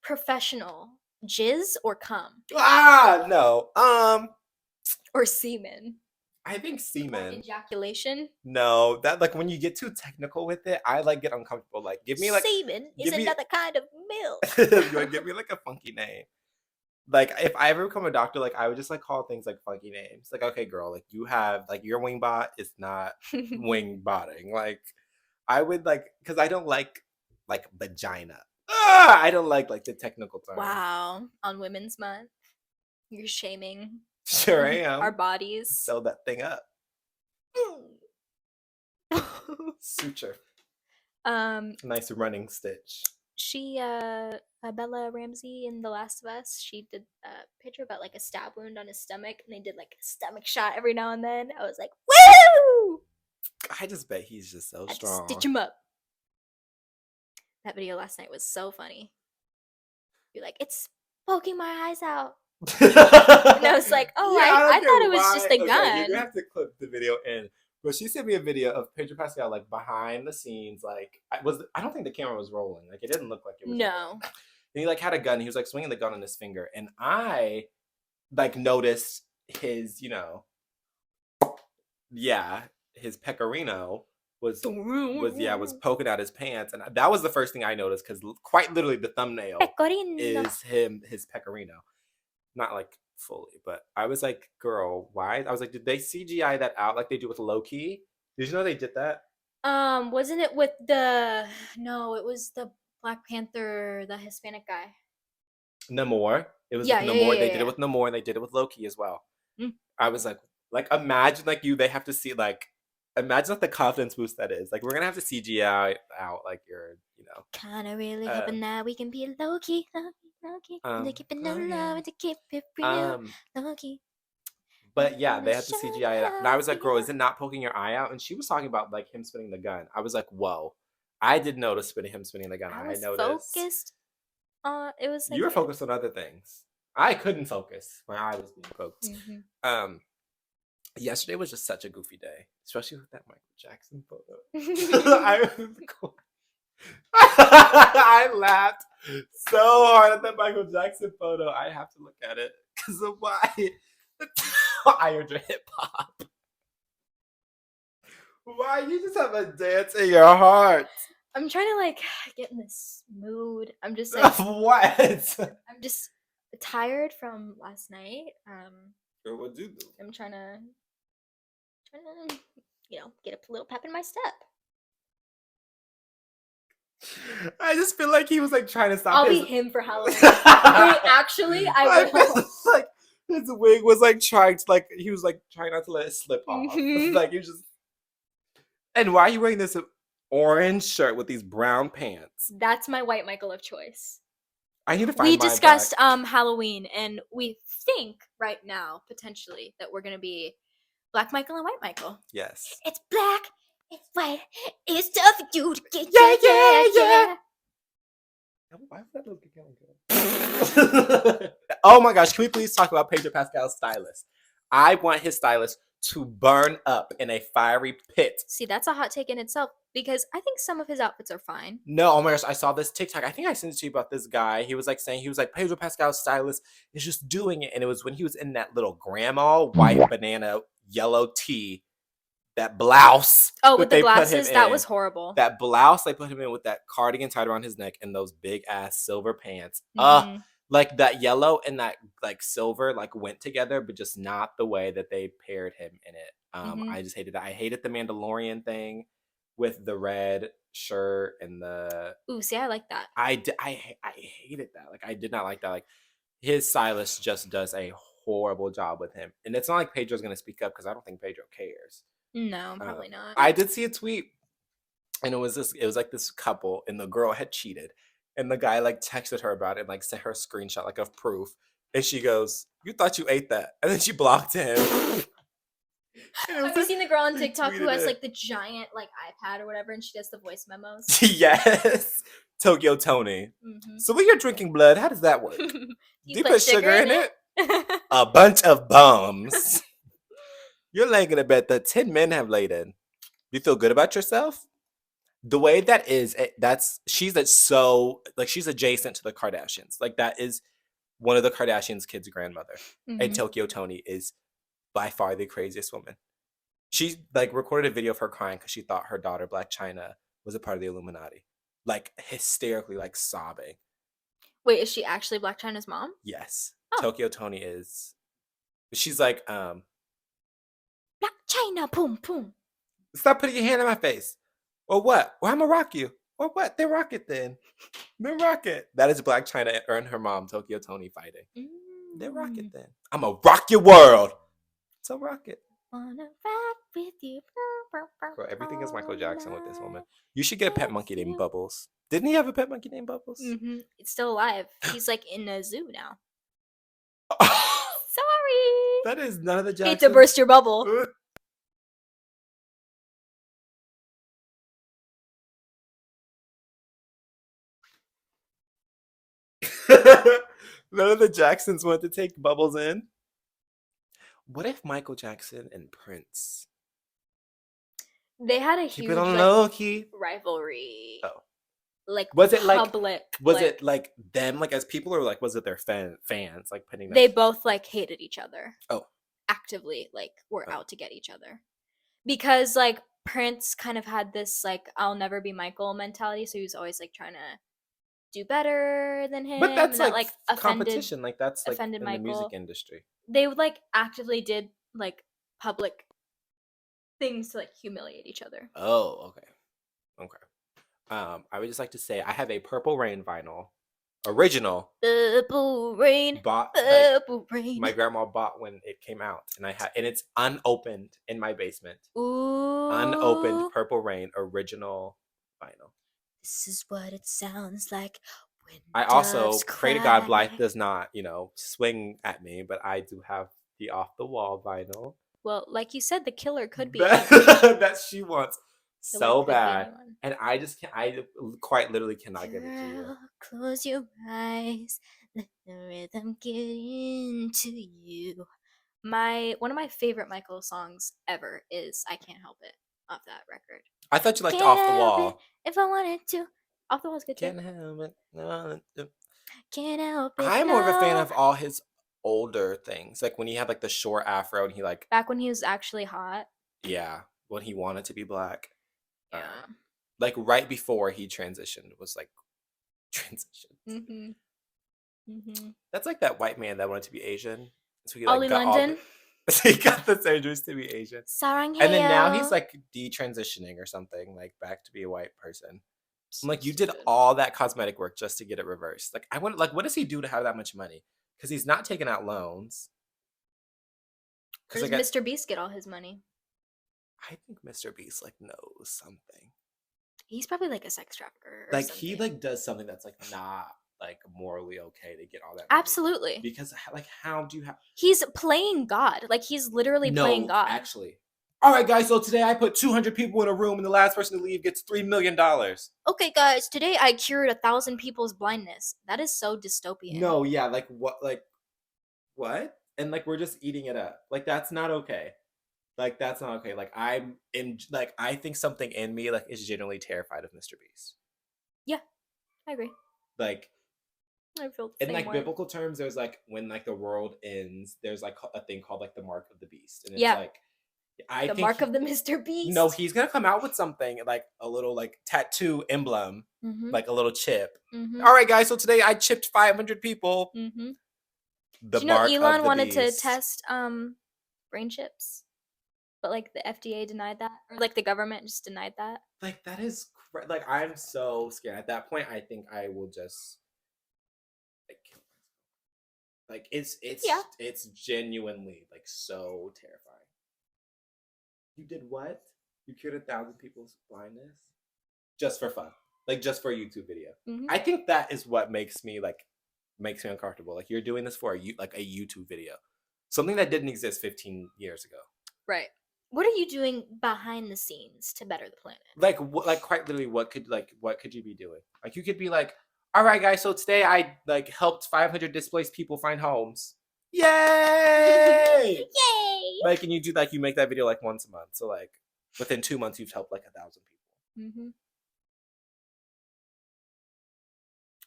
professional, jizz or cum No. or semen? I think Or semen. ejaculation. No, that like when you get too technical with it, I like get uncomfortable. Like, give me like Semen is give me- another kind of milk. give me like a funky name. Like if I ever become a doctor, like I would just like call things like funky names. Like, okay, girl, like you have like your wing bot is not wing botting. Like I would like because I don't like vagina. I don't like the technical term. Wow, on Women's Month, you're shaming Sure I am. our bodies. Sew that thing up. Suture. Nice running stitch. She Bella Ramsey in The Last of Us, she did a picture about like a stab wound on his stomach, and they did like a stomach shot every now and then. I was like, woo! I just bet he's just so Had to strong. stitch him up. That video last night was so funny. You're like, it's poking my eyes out. And I was like, oh, I thought it was just a gun. Okay, you're gonna have to clip the video in. But she sent me a video of Pedro Pascal like behind the scenes. Like I don't think the camera was rolling. Like it didn't look like it was. No. Rolling. And he like had a gun. He was like swinging the gun on his finger, and I like noticed his, his pecorino was poking out his pants, and that was the first thing I noticed because quite literally the thumbnail is his pecorino, not like fully, but I was like, girl, why? I was like, did they CGI that out like they do with Loki? Did you know they did that? Wasn't it with it was the Black Panther, the Hispanic guy. Namor. It was Yeah, with Namor. yeah, They did yeah. it with Namor, and they did it with Loki as well. Mm. I was like imagine they have to see imagine what the confidence boost that is. Like we're gonna have to CGI out like your, Kinda really hoping that we can be Loki. And to keep it in love and to keep it real. Loki. But yeah, they had to CGI it out. And I was like, girl, is it not poking your eye out? And she was talking about like him spinning the gun. I was like, whoa. I did notice him spinning the gun. I was noticed. focused. It was like You were focused on other things. I couldn't focus. My eye was being poked. Mm-hmm. Yesterday was just such a goofy day, especially with that Michael Jackson photo. I laughed so hard at that Michael Jackson photo. I have to look at it because of why I heard your hip hop. Why you just have a dance in your heart? I'm trying to like get in this mood. I'm just like what? I'm just tired from last night. Girl, what'd you do? I'm trying to get a little pep in my step. I just feel like he was like trying to stop. I'll be him for Halloween. Wait, actually, I will. Like his wig was like trying to he was like trying not to let it slip off. Mhm. Like you just. And why are you wearing this orange shirt with these brown pants? That's my white Michael of choice. I need to find. We discussed Halloween, and we think right now potentially that we're gonna be Black Michael and White Michael. Yes. It's black, it's white, it's tough for you to get. Yeah. Why would that look good? Oh my gosh! Can we please talk about Pedro Pascal's stylist? I want his stylist to burn up in a fiery pit. See, that's a hot take in itself because I think some of his outfits are fine. No, oh my gosh, I saw this TikTok. I think I sent it to you about this guy. He was like Pedro Pascal's stylist is just doing it. And it was when he was in that little grandma white banana yellow tee, that blouse. Oh, with the glasses, that was horrible. That blouse they put him in with that cardigan tied around his neck and those big ass silver pants. Like that yellow and that like silver like went together, but just not the way that they paired him in it. I just hated that. I hated the Mandalorian thing with the red shirt and the. Ooh, see, I like that. I hated that. Like I did not like that. Like his stylist just does a horrible job with him, and it's not like Pedro's gonna speak up because I don't think Pedro cares. No, probably not. I did see a tweet, and it was like this couple, and the girl had cheated. And the guy like texted her about it and like sent her a screenshot like of proof. And she goes, You thought you ate that. And then she blocked him. Have you seen the girl on he TikTok who tweeted has it. like the giant like iPad or whatever, and she does the voice memos? Yes. Tokyo Tony. Mm-hmm. So when you're drinking blood, how does that work? Do you put sugar in it? it? A bunch of bums. You're laying in a bed that 10 men have laid in. Do you feel good about yourself? The way that is, she's she's adjacent to the Kardashians. Like that is one of the Kardashians' kids' grandmother. And Mhm. Tokyo Tony is by far the craziest woman. She like recorded a video of her crying because she thought her daughter, Black China, was a part of the Illuminati. Like hysterically, like sobbing. Wait, is she actually Black China's mom? Yes. Oh. Tokyo Tony is. She's like, Black China, boom, boom. stop putting your hand in my face. Or what? Well, I'm gonna rock you. Or what? Then rock it then. Then rock it. That is Black China and her mom, Tokyo Tony, fighting. Then rock it then. I'm gonna rock your world. So rock it. Wanna rock with you. Bro, everything is Michael Jackson with this woman. You should get a pet monkey named Bubbles. Didn't he have a pet monkey named Bubbles? Mm-hmm. It's still alive. He's like in a zoo now. Sorry. That is none of the Jacksons. Hate to burst your bubble. None of the Jacksons want to take Bubbles in. What if Michael Jackson and Prince? They had a Keep huge it on like, low key. rivalry. Oh. Like Was it like public? was it like them like as people, or like was it their fans like putting They that? both like hated each other. Oh. Actively like were Oh. out to get each other. Because like Prince kind of had this like I'll never be Michael mentality, so he was always like trying to do better than him. But that's and like, that, competition. Like that's like offended in the music Michael. industry. They would like actively did like public things to like humiliate each other. Oh, okay. I would just like to say I have a Purple Rain vinyl, original. Purple rain, Bought purple rain. my grandma bought when it came out, and it's unopened in my basement. Ooh. Unopened Purple Rain original vinyl. This is what it sounds like when I also doves pray to God cry. Blythe does not, swing at me, but I do have the off the wall vinyl. Well, like you said, the killer could be that she wants Killer so could be bad, anyone. and I just can't. I quite literally cannot give it to you. Girl, close your eyes, let the rhythm get into you. One of my favorite Michael songs ever is "I Can't Help It" off that record. I thought you liked Can't Off the help Wall. it if I wanted to. Off the Wall's good too. Can't help it. No. Can't help it. I'm more of a fan no. of all his older things, like when he had like the short afro and he like Back when he was actually hot. yeah, when he wanted to be black. Yeah. Like right before he transitioned was like transition. Mm-hmm. Mm-hmm. That's like that white man that wanted to be Asian. So he Ollie got London. So he got the surgeries to be Asian. Sarang And then now he's like detransitioning or something, like back to be a white person. I'm like, you did all that cosmetic work just to get it reversed. Like, I want, like, what does he do to have that much money? Because he's not taking out loans. Where does like, Mr. Beast get all his money? I think Mr. Beast like knows something. He's probably like a sex trafficker. Or Like something. he like does something that's like not like morally okay to get all that money. Absolutely. Because like how do you have? He's playing God. Like he's literally playing God. Actually. All right, guys. So today I put 200 people in a room, and the last person to leave gets $3 million. Okay, guys. Today I cured 1,000 people's blindness. That is so dystopian. No, yeah, like what, what? And like we're just eating it up. Like that's not okay. Like that's not okay. Like I'm in. Like I think something in me like is genuinely terrified of Mr. Beast. Yeah, I agree. Like I feel the in same like way. biblical terms, there's like when like the world ends, there's like a thing called like the mark of the beast, and it's Yeah. like I the think mark of the Mr. Beast. No, he's gonna come out with something like a little like tattoo emblem, like a little chip. All right, guys. So today I chipped 500 people. Mm-hmm. The Do you know mark Elon of the wanted to beast. test brain chips, but like the FDA denied that, or like the government just denied that. Like that is like I'm so scared. At that point, I think I will just like kill myself. Like it's genuinely like so terrifying. You did what? You cured 1,000 people's blindness just for fun, like just for a YouTube video. I think that is what makes me like makes me uncomfortable. Like you're doing this for a YouTube video, something that didn't exist 15 years ago. Right. What are you doing behind the scenes to better the planet? Like quite literally, what could you be doing? Like you could be like, all right, guys, so today I like helped 500 displaced people find homes. Yay! Yay! Like, and you do like you make that video like once a month. So like within 2 months, you've helped like 1,000 people. Mm-hmm.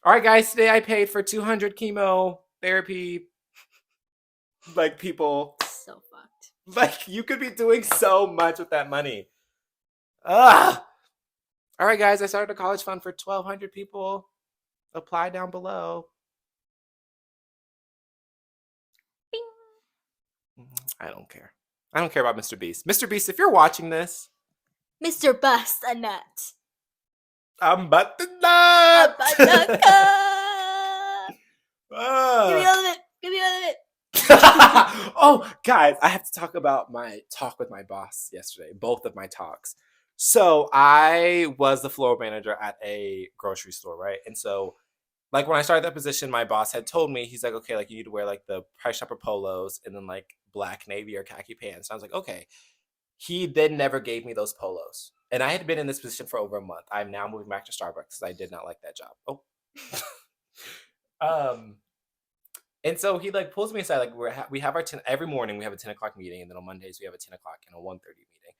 All right, guys, today I paid for 200 chemotherapy like people. So fucked. Like you could be doing so much with that money. Ah. All right, guys, I started a college fund for 1,200 people. Apply down below. Bing. I don't care. I don't care about Mr. Beast. Mr. Beast, if you're watching this, Mr. Bust a Nut. I'm but the nut. Give me all of it. Give me all of it. Oh, guys, I have to talk about my talk with my boss yesterday. Both of my talks. So I was the floor manager at a grocery store, right? And so, like when I started that position, my boss had told me, he's like, okay, like you need to wear like the Price Chopper polos and then like black navy or khaki pants. I was like, okay. He then never gave me those polos. And I had been in this position for over a month. I'm now moving back to Starbucks because I did not like that job. And so he like pulls me aside, like we have our 10 every morning. We have a 10 o'clock meeting, and then on Mondays we have a 10 o'clock and a 1:30 meeting.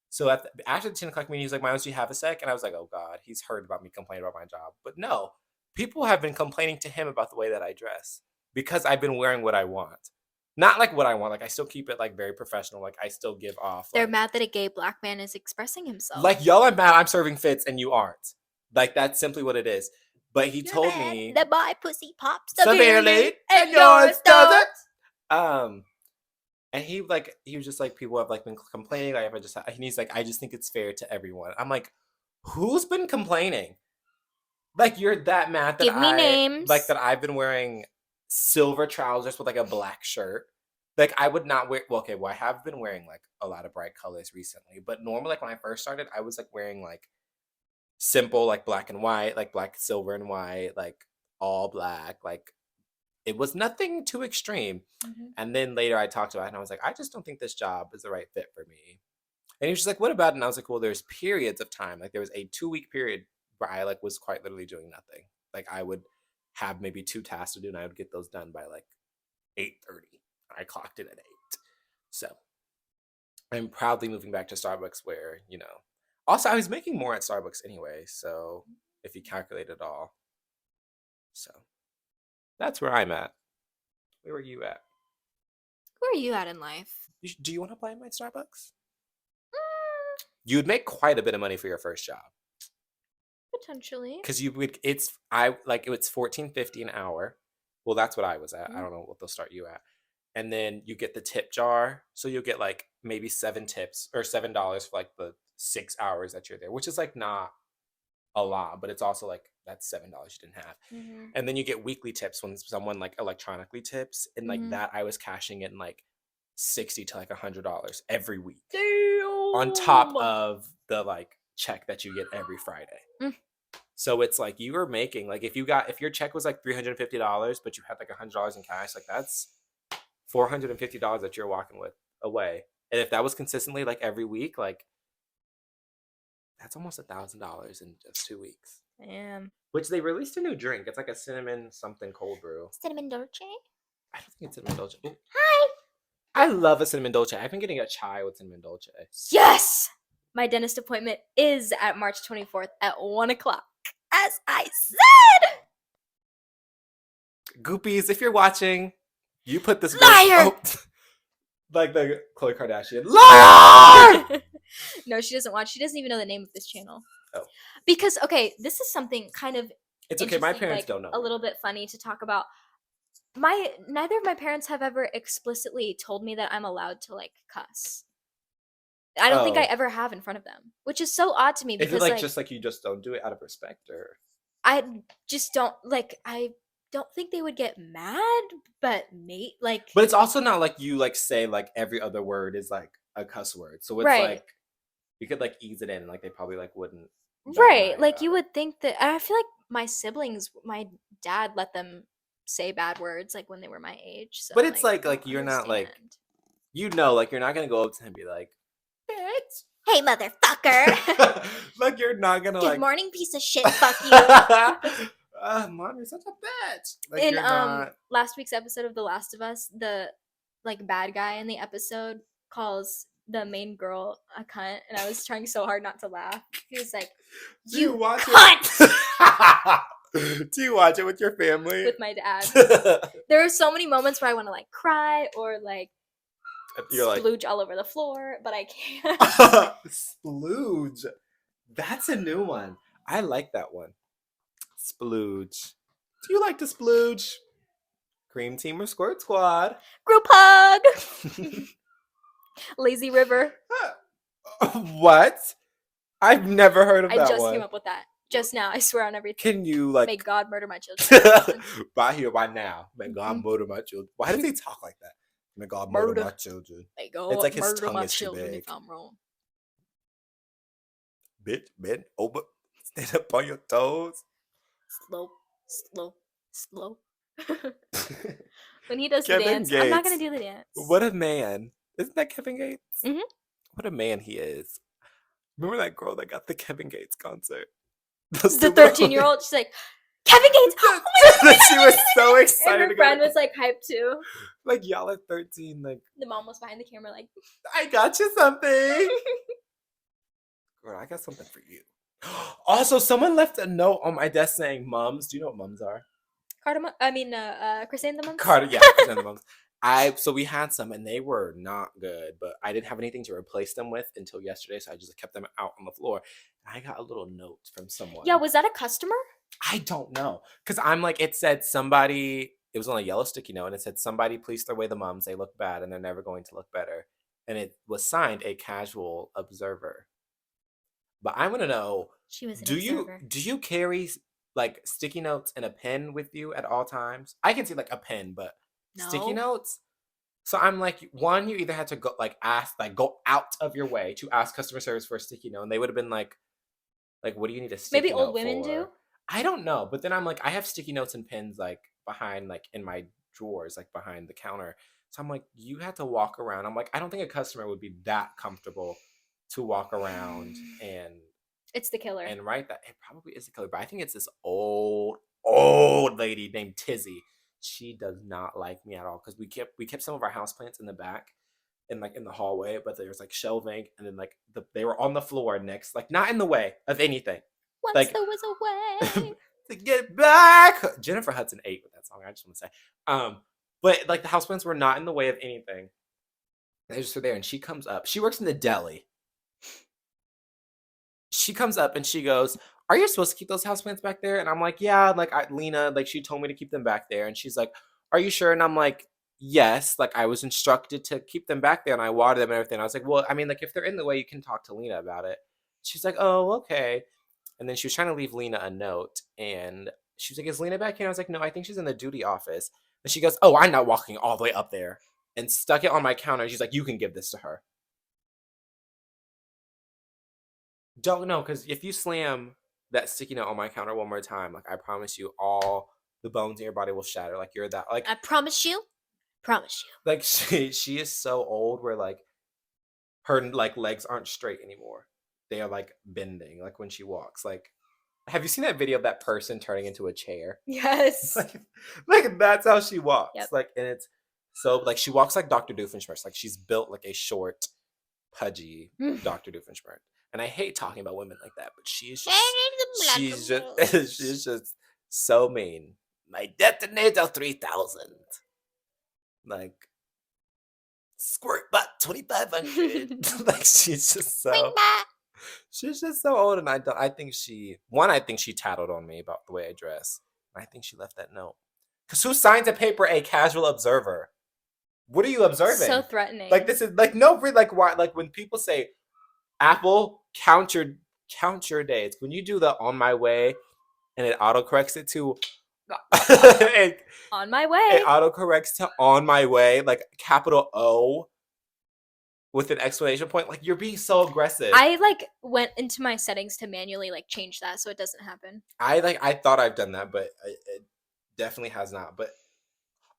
So after the 10 o'clock meeting, he's like, "Miles, do you have a sec?" And I was like, "Oh God, he's heard about me complaining about my job." But no, people have been complaining to him about the way that I dress because I've been wearing what I want, not like what I want. Like I still keep it like very professional. Like I still give off. They're like, mad that a gay black man is expressing himself. Like y'all are mad I'm serving fits and you aren't. Like that's simply what it is. But he told me that my pussy pops severely and yours doesn't. And he was just like, people have like been complaining. Like, and he's like, I just think it's fair to everyone. I'm like, who's been complaining? Like you're that mad that Give me names. Like that I've been wearing silver trousers with like a black shirt. Like I would not wear. Well, okay, well I have been wearing like a lot of bright colors recently, but normally like when I first started, I was like wearing like simple like black and white, like black, silver, and white, like all black. Like it was nothing too extreme. Mm-hmm. And then later I talked about it and I was like, I just don't think this job is the right fit for me. And he was just like, what about it? And I was like, well, there's periods of time. Like there was a 2-week period where I like was quite literally doing nothing. Like I would have maybe 2 tasks to do and I would get those done by like 8:30. I clocked in at 8. So I'm proudly moving back to Starbucks where, also I was making more at Starbucks anyway. So if you calculate it all. So that's where I'm at. Where are you at? Where are you at in life? Do you want to apply at my Starbucks? You would make quite a bit of money for your first job. Potentially. Because it's $14.50 an hour. Well, that's what I was at. I don't know what they'll start you at. And then you get the tip jar. So you'll get like maybe 7 tips or $7 for like the 6 hours that you're there, which is like not a lot, but it's also like that's $7 you didn't have. Mm-hmm. And then you get weekly tips when someone like electronically tips. And like that I was cashing in like $60 to like $100 every week. Damn. On top of the like check that you get every Friday. So it's like you were making like if your check was like $350, but you had like $100 in cash, like that's $450 that you're walking with away. And if that was consistently like every week, like that's almost $1,000 in just 2 weeks. Damn. Which they released a new drink. It's like a cinnamon something cold brew. Cinnamon dolce? I don't think it's cinnamon dolce. Ooh. Hi. I love a cinnamon dolce. I've been getting a chai with cinnamon dolce. Yes! My dentist appointment is at March 24th at 1 o'clock. As I said! Goopies, if you're watching, you put this... Liar! Like the Khloe Kardashian. Liar! No, she doesn't watch. She doesn't even know the name of this channel. Oh. Because, okay, this is something kind of... It's okay, my parents don't know. A little bit funny to talk about. Neither of my parents have ever explicitly told me that I'm allowed to like cuss. I don't think I ever have in front of them, which is so odd to me because is it like just like you just don't do it out of respect, or I just don't like. I don't think they would get mad, but But it's also not like you like say like every other word is like a cuss word, so it's like you could like ease it in, and like they probably like wouldn't. Right, like you would think that. I feel like my siblings, my dad let them say bad words like when they were my age. So, But it's I like don't you're not like understand. like you're not gonna go up to him and be like, bitch. Hey, motherfucker! Like you're not gonna Good like. morning, piece of shit. Fuck you. Mom, you're such a bitch. Like In you're not. last week's episode of The Last of Us, the like bad guy in the episode calls the main girl a cunt, and I was trying so hard not to laugh. He was like, Do you "You watch cunt!" it? Do you watch it with your family? with my dad. There are so many moments where I want to like cry or like You're like splooge all over the floor, but I can't. splooge. That's a new one. I like that one. Splooge. Do you like to splooge? Cream team or squirt squad? Group hug. Lazy River. What? I've never heard of I that just one. came up with that just now. I swear on everything. Can you like May God murder my children. by here, by now? May God murder my children. Why does he talk like that? May God murder my children. May God It's like his murder tongue my is too children big. if I'm wrong. Bitch, bend over, stand up on your toes. Slow. When he does Kevin the dance, I'm not gonna Gates. do the dance. What a man. Isn't that Kevin Gates? Mhm. What a man he is. Remember that girl that got the Kevin Gates concert? The 13-year-old, she's like, Kevin Gates! Oh my God, She was so excited. and her to go friend to- was like hyped too. like, y'all are 13. Like, The mom was behind the camera like, I got you something. Girl, I got something for you. Also, someone left a note on my desk saying mums. Do you know what mums are? chrysanthemums? Chrysanthemums. So we had some and they were not good, but I didn't have anything to replace them with until yesterday, so I just kept them out on the floor. And I got a little note from someone. Yeah, was that a customer? I don't know. Because I'm like, it said somebody, it was on a yellow sticky note, and it said, somebody please throw away the mums. They look bad and they're never going to look better. And it was signed a casual observer. But I want to know, She was an do observer. you carry like sticky notes and a pen with you at all times? I can see like a pen, but sticky No. notes? So I'm like, one, you either had to go go out of your way to ask customer service for a sticky note, and they would have been like, what do you need a sticky Maybe note old women for? do? I don't know. But then I'm like, I have sticky notes and pens like behind, like in my drawers, like behind the counter. So I'm like, you had to walk around. I'm like, I don't think a customer would be that comfortable to walk around and It's the killer. and write that. It probably is a killer, but I think it's this old lady named Tizzy. She does not like me at all because we kept some of our houseplants in the back and like in the hallway, but there was like shelving, and then like they were on the floor next, like not in the way of anything. Once like- there was a way. To get back, Jennifer Hudson ate with that song. I just want to say, but like the houseplants were not in the way of anything. They just were there, and she comes up. She works in the deli. She comes up and she goes, "Are you supposed to keep those houseplants back there?" And I'm like, "Yeah." Like Lena, like she told me to keep them back there, and she's like, "Are you sure?" And I'm like, "Yes." Like I was instructed to keep them back there, and I water them and everything. I was like, "Well, I mean, like if they're in the way, you can talk to Lena about it." She's like, "Oh, okay." And then she was trying to leave Lena a note, and she was like, "Is Lena back here?" And I was like, "No, I think she's in the duty office." And she goes, "Oh, I'm not walking all the way up there," and stuck it on my counter. She's like, "You can give this to her." Don't know, because if you slam that sticky note on my counter one more time, like I promise you, all the bones in your body will shatter. Like you're that, like I promise you. Promise you. like she is so old where like her like legs aren't straight anymore. They are like bending, like when she walks. Like, have you seen that video of that person turning into a chair? Yes. Like that's how she walks. Yep. Like, and it's so like she walks like Dr. Doofenshmirtz. Like she's built like a short, pudgy Dr. Doofenshmirtz. And I hate talking about women like that, but she's just so mean. My detonator 3000. Like squirt butt 2500. Like she's just so old, and I think she tattled on me about the way I dress. And I think she left that note. Cause who signs a paper a casual observer? What are you observing? So threatening. Like this is like no, like why? Like when people say, Apple, count your days. When you do the on my way, and it autocorrects it to on my way. It autocorrects to on my way, like capital O with an exclamation point. Like you're being so aggressive. I like went into my settings to manually like change that so it doesn't happen. I thought I've done that, but definitely has not. But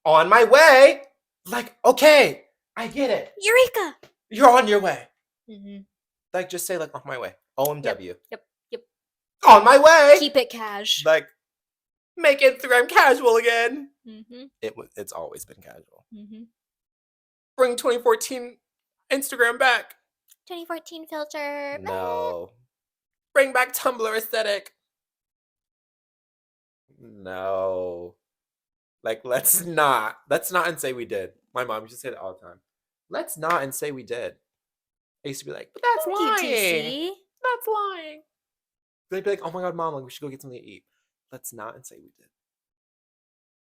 on my way, like, okay, I get it. Eureka! You're on your way. Mm-hmm. Like, just say, like, on my way. OMW. Yep. On my way. Keep it cash. Like, make Instagram casual again. Mm-hmm. It's always been casual. Mm-hmm. Bring 2014 Instagram back. 2014 filter. No. Bring back Tumblr aesthetic. No. Like, let's not and say we did. My mom used to say that all the time. Let's not and say we did. I used to be like, but that's lying. That's lying. They'd be like, oh my god, mom, like we should go get something to eat. Let's not and say we did.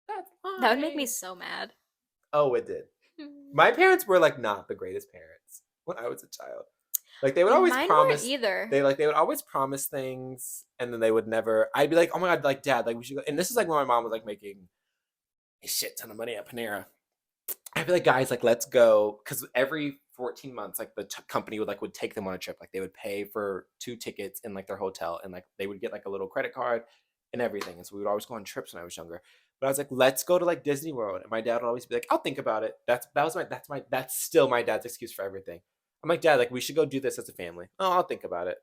That's lying. That would make me so mad. Oh, it did. My parents were like not the greatest parents when I was a child. Like they would always promise either. They would always promise things and then they would never. I'd be like, oh my god, like dad, like we should go. And this is like when my mom was like making a shit ton of money at Panera. I'd be like, guys, like let's go, because every 14 months, like the company would take them on a trip. Like they would pay for 2 tickets in like their hotel, and like they would get like a little credit card and everything. And so we would always go on trips when I was younger. But I was like, let's go to like Disney World, and my dad would always be like, I'll think about it. That's still my dad's excuse for everything. I'm like, Dad, like we should go do this as a family. Oh, I'll think about it.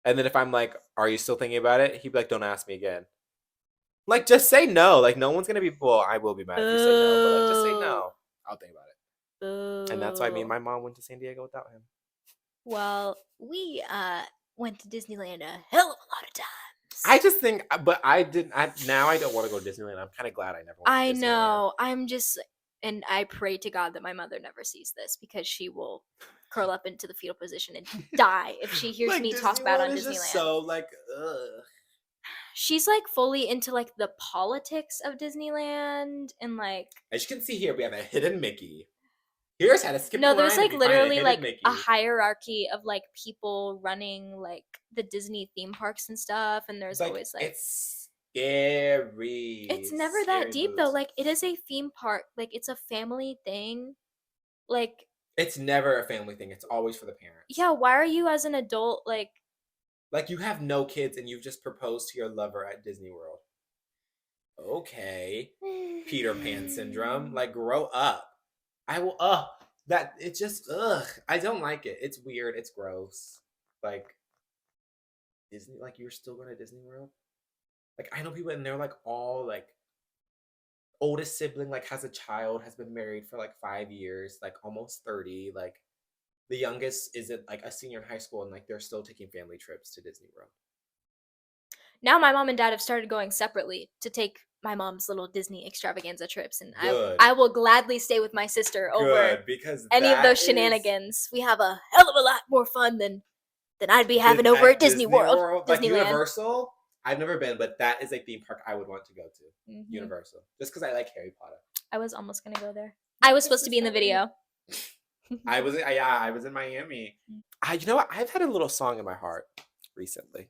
And then if I'm like, are you still thinking about it? He'd be like, don't ask me again. Like, just say no. Like, no one's gonna be. Well, I will be mad if you say no, but like, just say no. I'll think about it. And that's why me and my mom went to San Diego without him. Well, we went to Disneyland a hell of a lot of times. I just think, but I didn't. Now I don't want to go to Disneyland. I'm kind of glad I never went to Disneyland. I know. I'm just, and I pray to God that my mother never sees this, because she will curl up into the fetal position and die if she hears me talk about on Disneyland. Just so like, ugh. She's like fully into like the politics of Disneyland, and like, as you can see here, we have a hidden Mickey. Here's how to skip. No, there's like literally like a hierarchy of like people running like the Disney theme parks and stuff, and there's like, always like, it's scary. It's never that deep though. Like it is a theme park. Like it's a family thing. Like it's never a family thing. It's always for the parents. Yeah. Why are you as an adult like? Like you have no kids and you've just proposed to your lover at Disney World. Okay. Peter Pan syndrome. Like grow up. I will that it just I don't like it. It's weird. It's gross. Like Disney, like you're still going to Disney World? Like I know people and they're like all like oldest sibling like has a child, has been married for like 5 years, like almost 30, like the youngest is like a senior in high school and like they're still taking family trips to Disney World. Now my mom and dad have started going separately to take my mom's little Disney extravaganza trips, and I will gladly stay with my sister over because any of those shenanigans. We have a hell of a lot more fun than I'd be having over at Disney World. Like Universal, I've never been, but that is a theme park I would want to go to. Mm-hmm. Universal, just because I like Harry Potter. I was almost gonna go there. I was supposed to be in the video. I was in Miami. You know what? I've had a little song in my heart recently.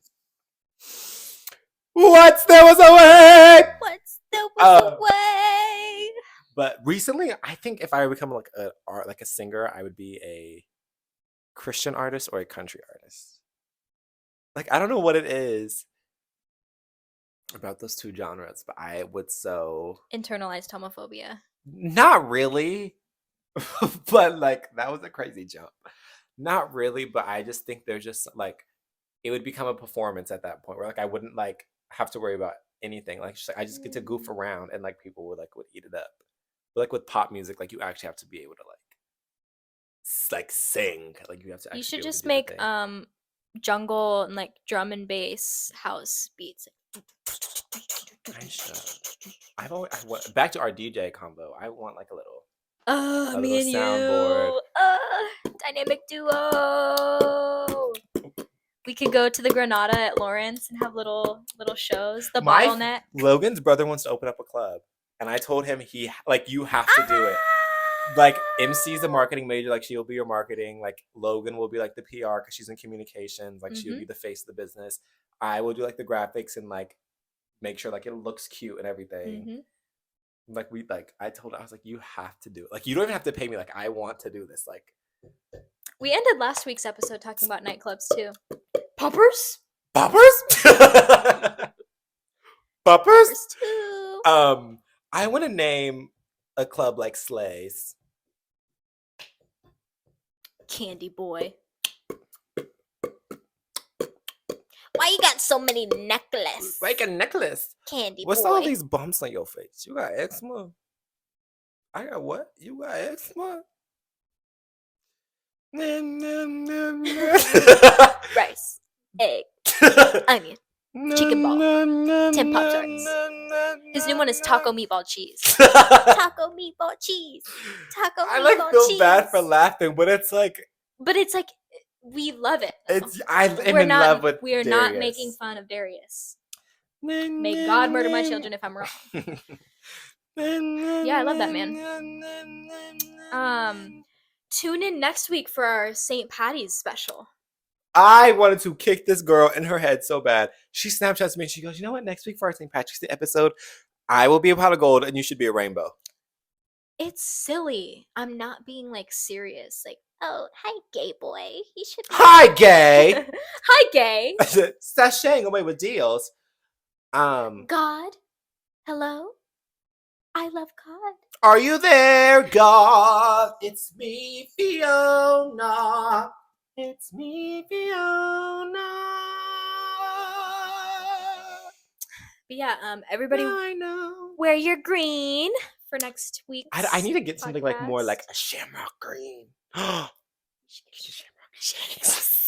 What's there was a way. What's there was a way. But recently, I think if I become like a singer, I would be a Christian artist or a country artist. Like I don't know what it is about those two genres, but I would so internalized homophobia. Not really. But like that was a crazy jump. Not really, but I just think there's just like it would become a performance at that point where like I wouldn't like have to worry about anything. Like I just get to goof around and like people would eat it up. But like with pop music, like you actually have to be able to like sing. Like you have to. You should just make jungle and like drum and bass house beats. I should. Back to our DJ combo. I want like a little. Me and soundboard. You. Dynamic duo. We could go to the Granada at Lawrence and have little shows. The Bottleneck. Logan's brother wants to open up a club, and I told him you have to do it. Like MC's the marketing major, like she'll be your marketing. Like Logan will be like the PR because she's in communications. Like she'll be the face of the business. I will do like the graphics and like make sure like it looks cute and everything. I told her, I was like, you have to do it. Like you don't even have to pay me. Like I want to do this. Like we ended last week's episode talking about nightclubs too. Poppers? Poppers? Poppers? Too. I want to name a club like Slay's. Candy boy. Why you got so many necklaces? Like a necklace. Candy What's boy. all these bumps on your face? You got eczema? I got what? You got eczema? Rice, egg, onion, chicken ball, 10 Pop-Tarts. His new one is taco meatball cheese. Taco meatball cheese. Taco I meatball feel cheese. bad for laughing, but it's like we love it. Though. I'm in love with We are Darius. not making fun of Darius. May God murder my children if I'm wrong. Yeah, I love that man. Tune in next week for our St. Patty's special. I wanted to kick this girl in her head so bad. She Snapchats me and she goes, "You know what? Next week for our St. Patrick's Day episode, I will be a pot of gold and you should be a rainbow." It's silly. I'm not being like serious. Like, oh, hi, gay boy. You should. Hi, gay. Hi, gay. Sashaying away with deals. God, hello. I love God. Are you there, God? It's me, Fiona. It's me, Fiona. But yeah, everybody, I know. wear your green for next week. I need to get something like more podcast. like a shamrock green. Shamrock shakes.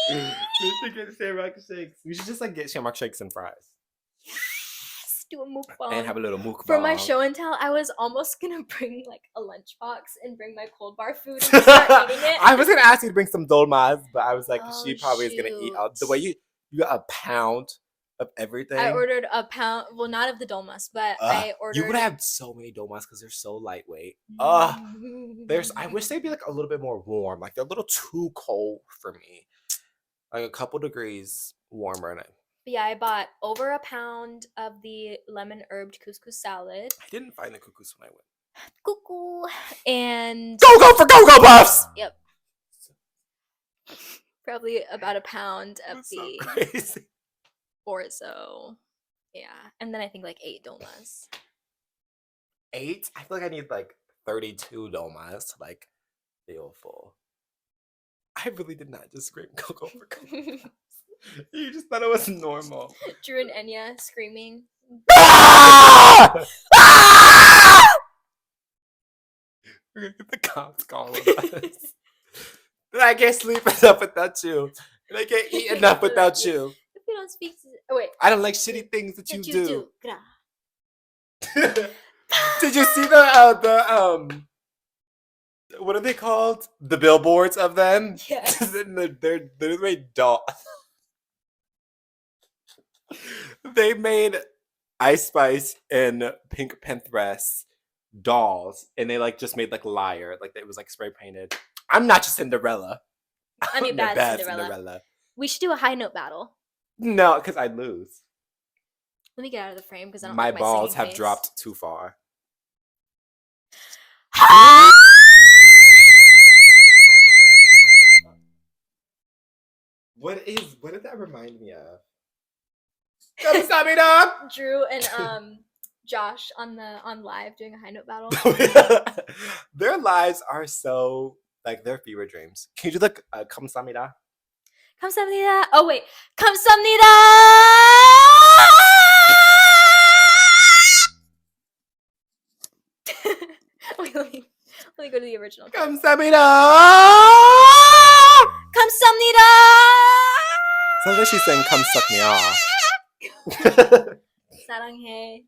We should get shamrock shakes. We should just like get shamrock shakes and fries. Yes, do a mukbang. And have a little mukbang. For my show and tell, I was almost gonna bring like a lunchbox and bring my cold bar food and just start eating it. I was gonna ask you to bring some dolmas, but I was like, Oh, she probably is gonna eat out. The shoot. way you got a pound of everything. I ordered a pound. Well, not of the dolmas, but I ordered. You would have so many dolmas because they're so lightweight. I wish they'd be like a little bit more warm. Like they're a little too cold for me. Like a couple degrees warmer. And But yeah, I bought over a pound of the lemon herbed couscous salad. I didn't find the cuckoos when I went. Cuckoo. And Go for Go Puffs! Yep. Probably about a pound of That's so the crazy. orzo. Yeah. And then I think like 8 dolmas. 8? I feel like I need like 32 dolmas to like feel full. I really did not just scream Coco for Coco. You just thought it was normal. Drew and Enya screaming. Ah! Ah! We're gonna get the cops calling us. I can't sleep enough without you. And I can't eat enough without you. If you don't speak to... Oh, wait. I don't like shitty things that you do. Gra. Did you see the what are they called? The billboards of them? Yes. they're made doll. They made Ice Spice and Pink Panthers dolls, and they like just made like Liar, like it was like spray painted. I'm not just Cinderella. I mean, I'm bad Cinderella. We should do a high note battle. No, because I'd lose. Let me get out of the frame because I don't My like my balls singing have face. dropped too far. What did that remind me of? Come stop me, dog! Drew and Josh on live doing a high note battle. Their lives are so like their fever dreams. Can you do the kamsamida? 감사합니다. Oh wait, 감사합니다. Wait, let me go to the original. 감사합니다. 감사합니다. Sounds like she's saying "Come suck me off." 사랑해.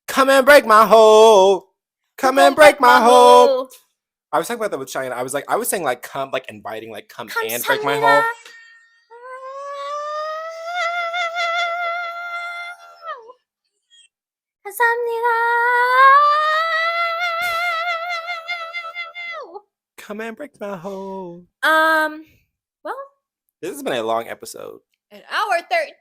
Come and break my hole. Come and break my hole. I was talking about that with Cheyenne. I was saying like come, like inviting, like come and break my hole. 감사합니다. Come and break my hole. Well, This has been a long episode. an hour 13.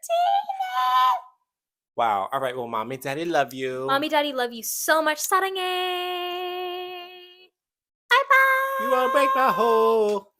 Wow. All right. Well, mommy, daddy, love you. Mommy, daddy, love you so much. 사랑해. Bye bye. You wanna break my hole.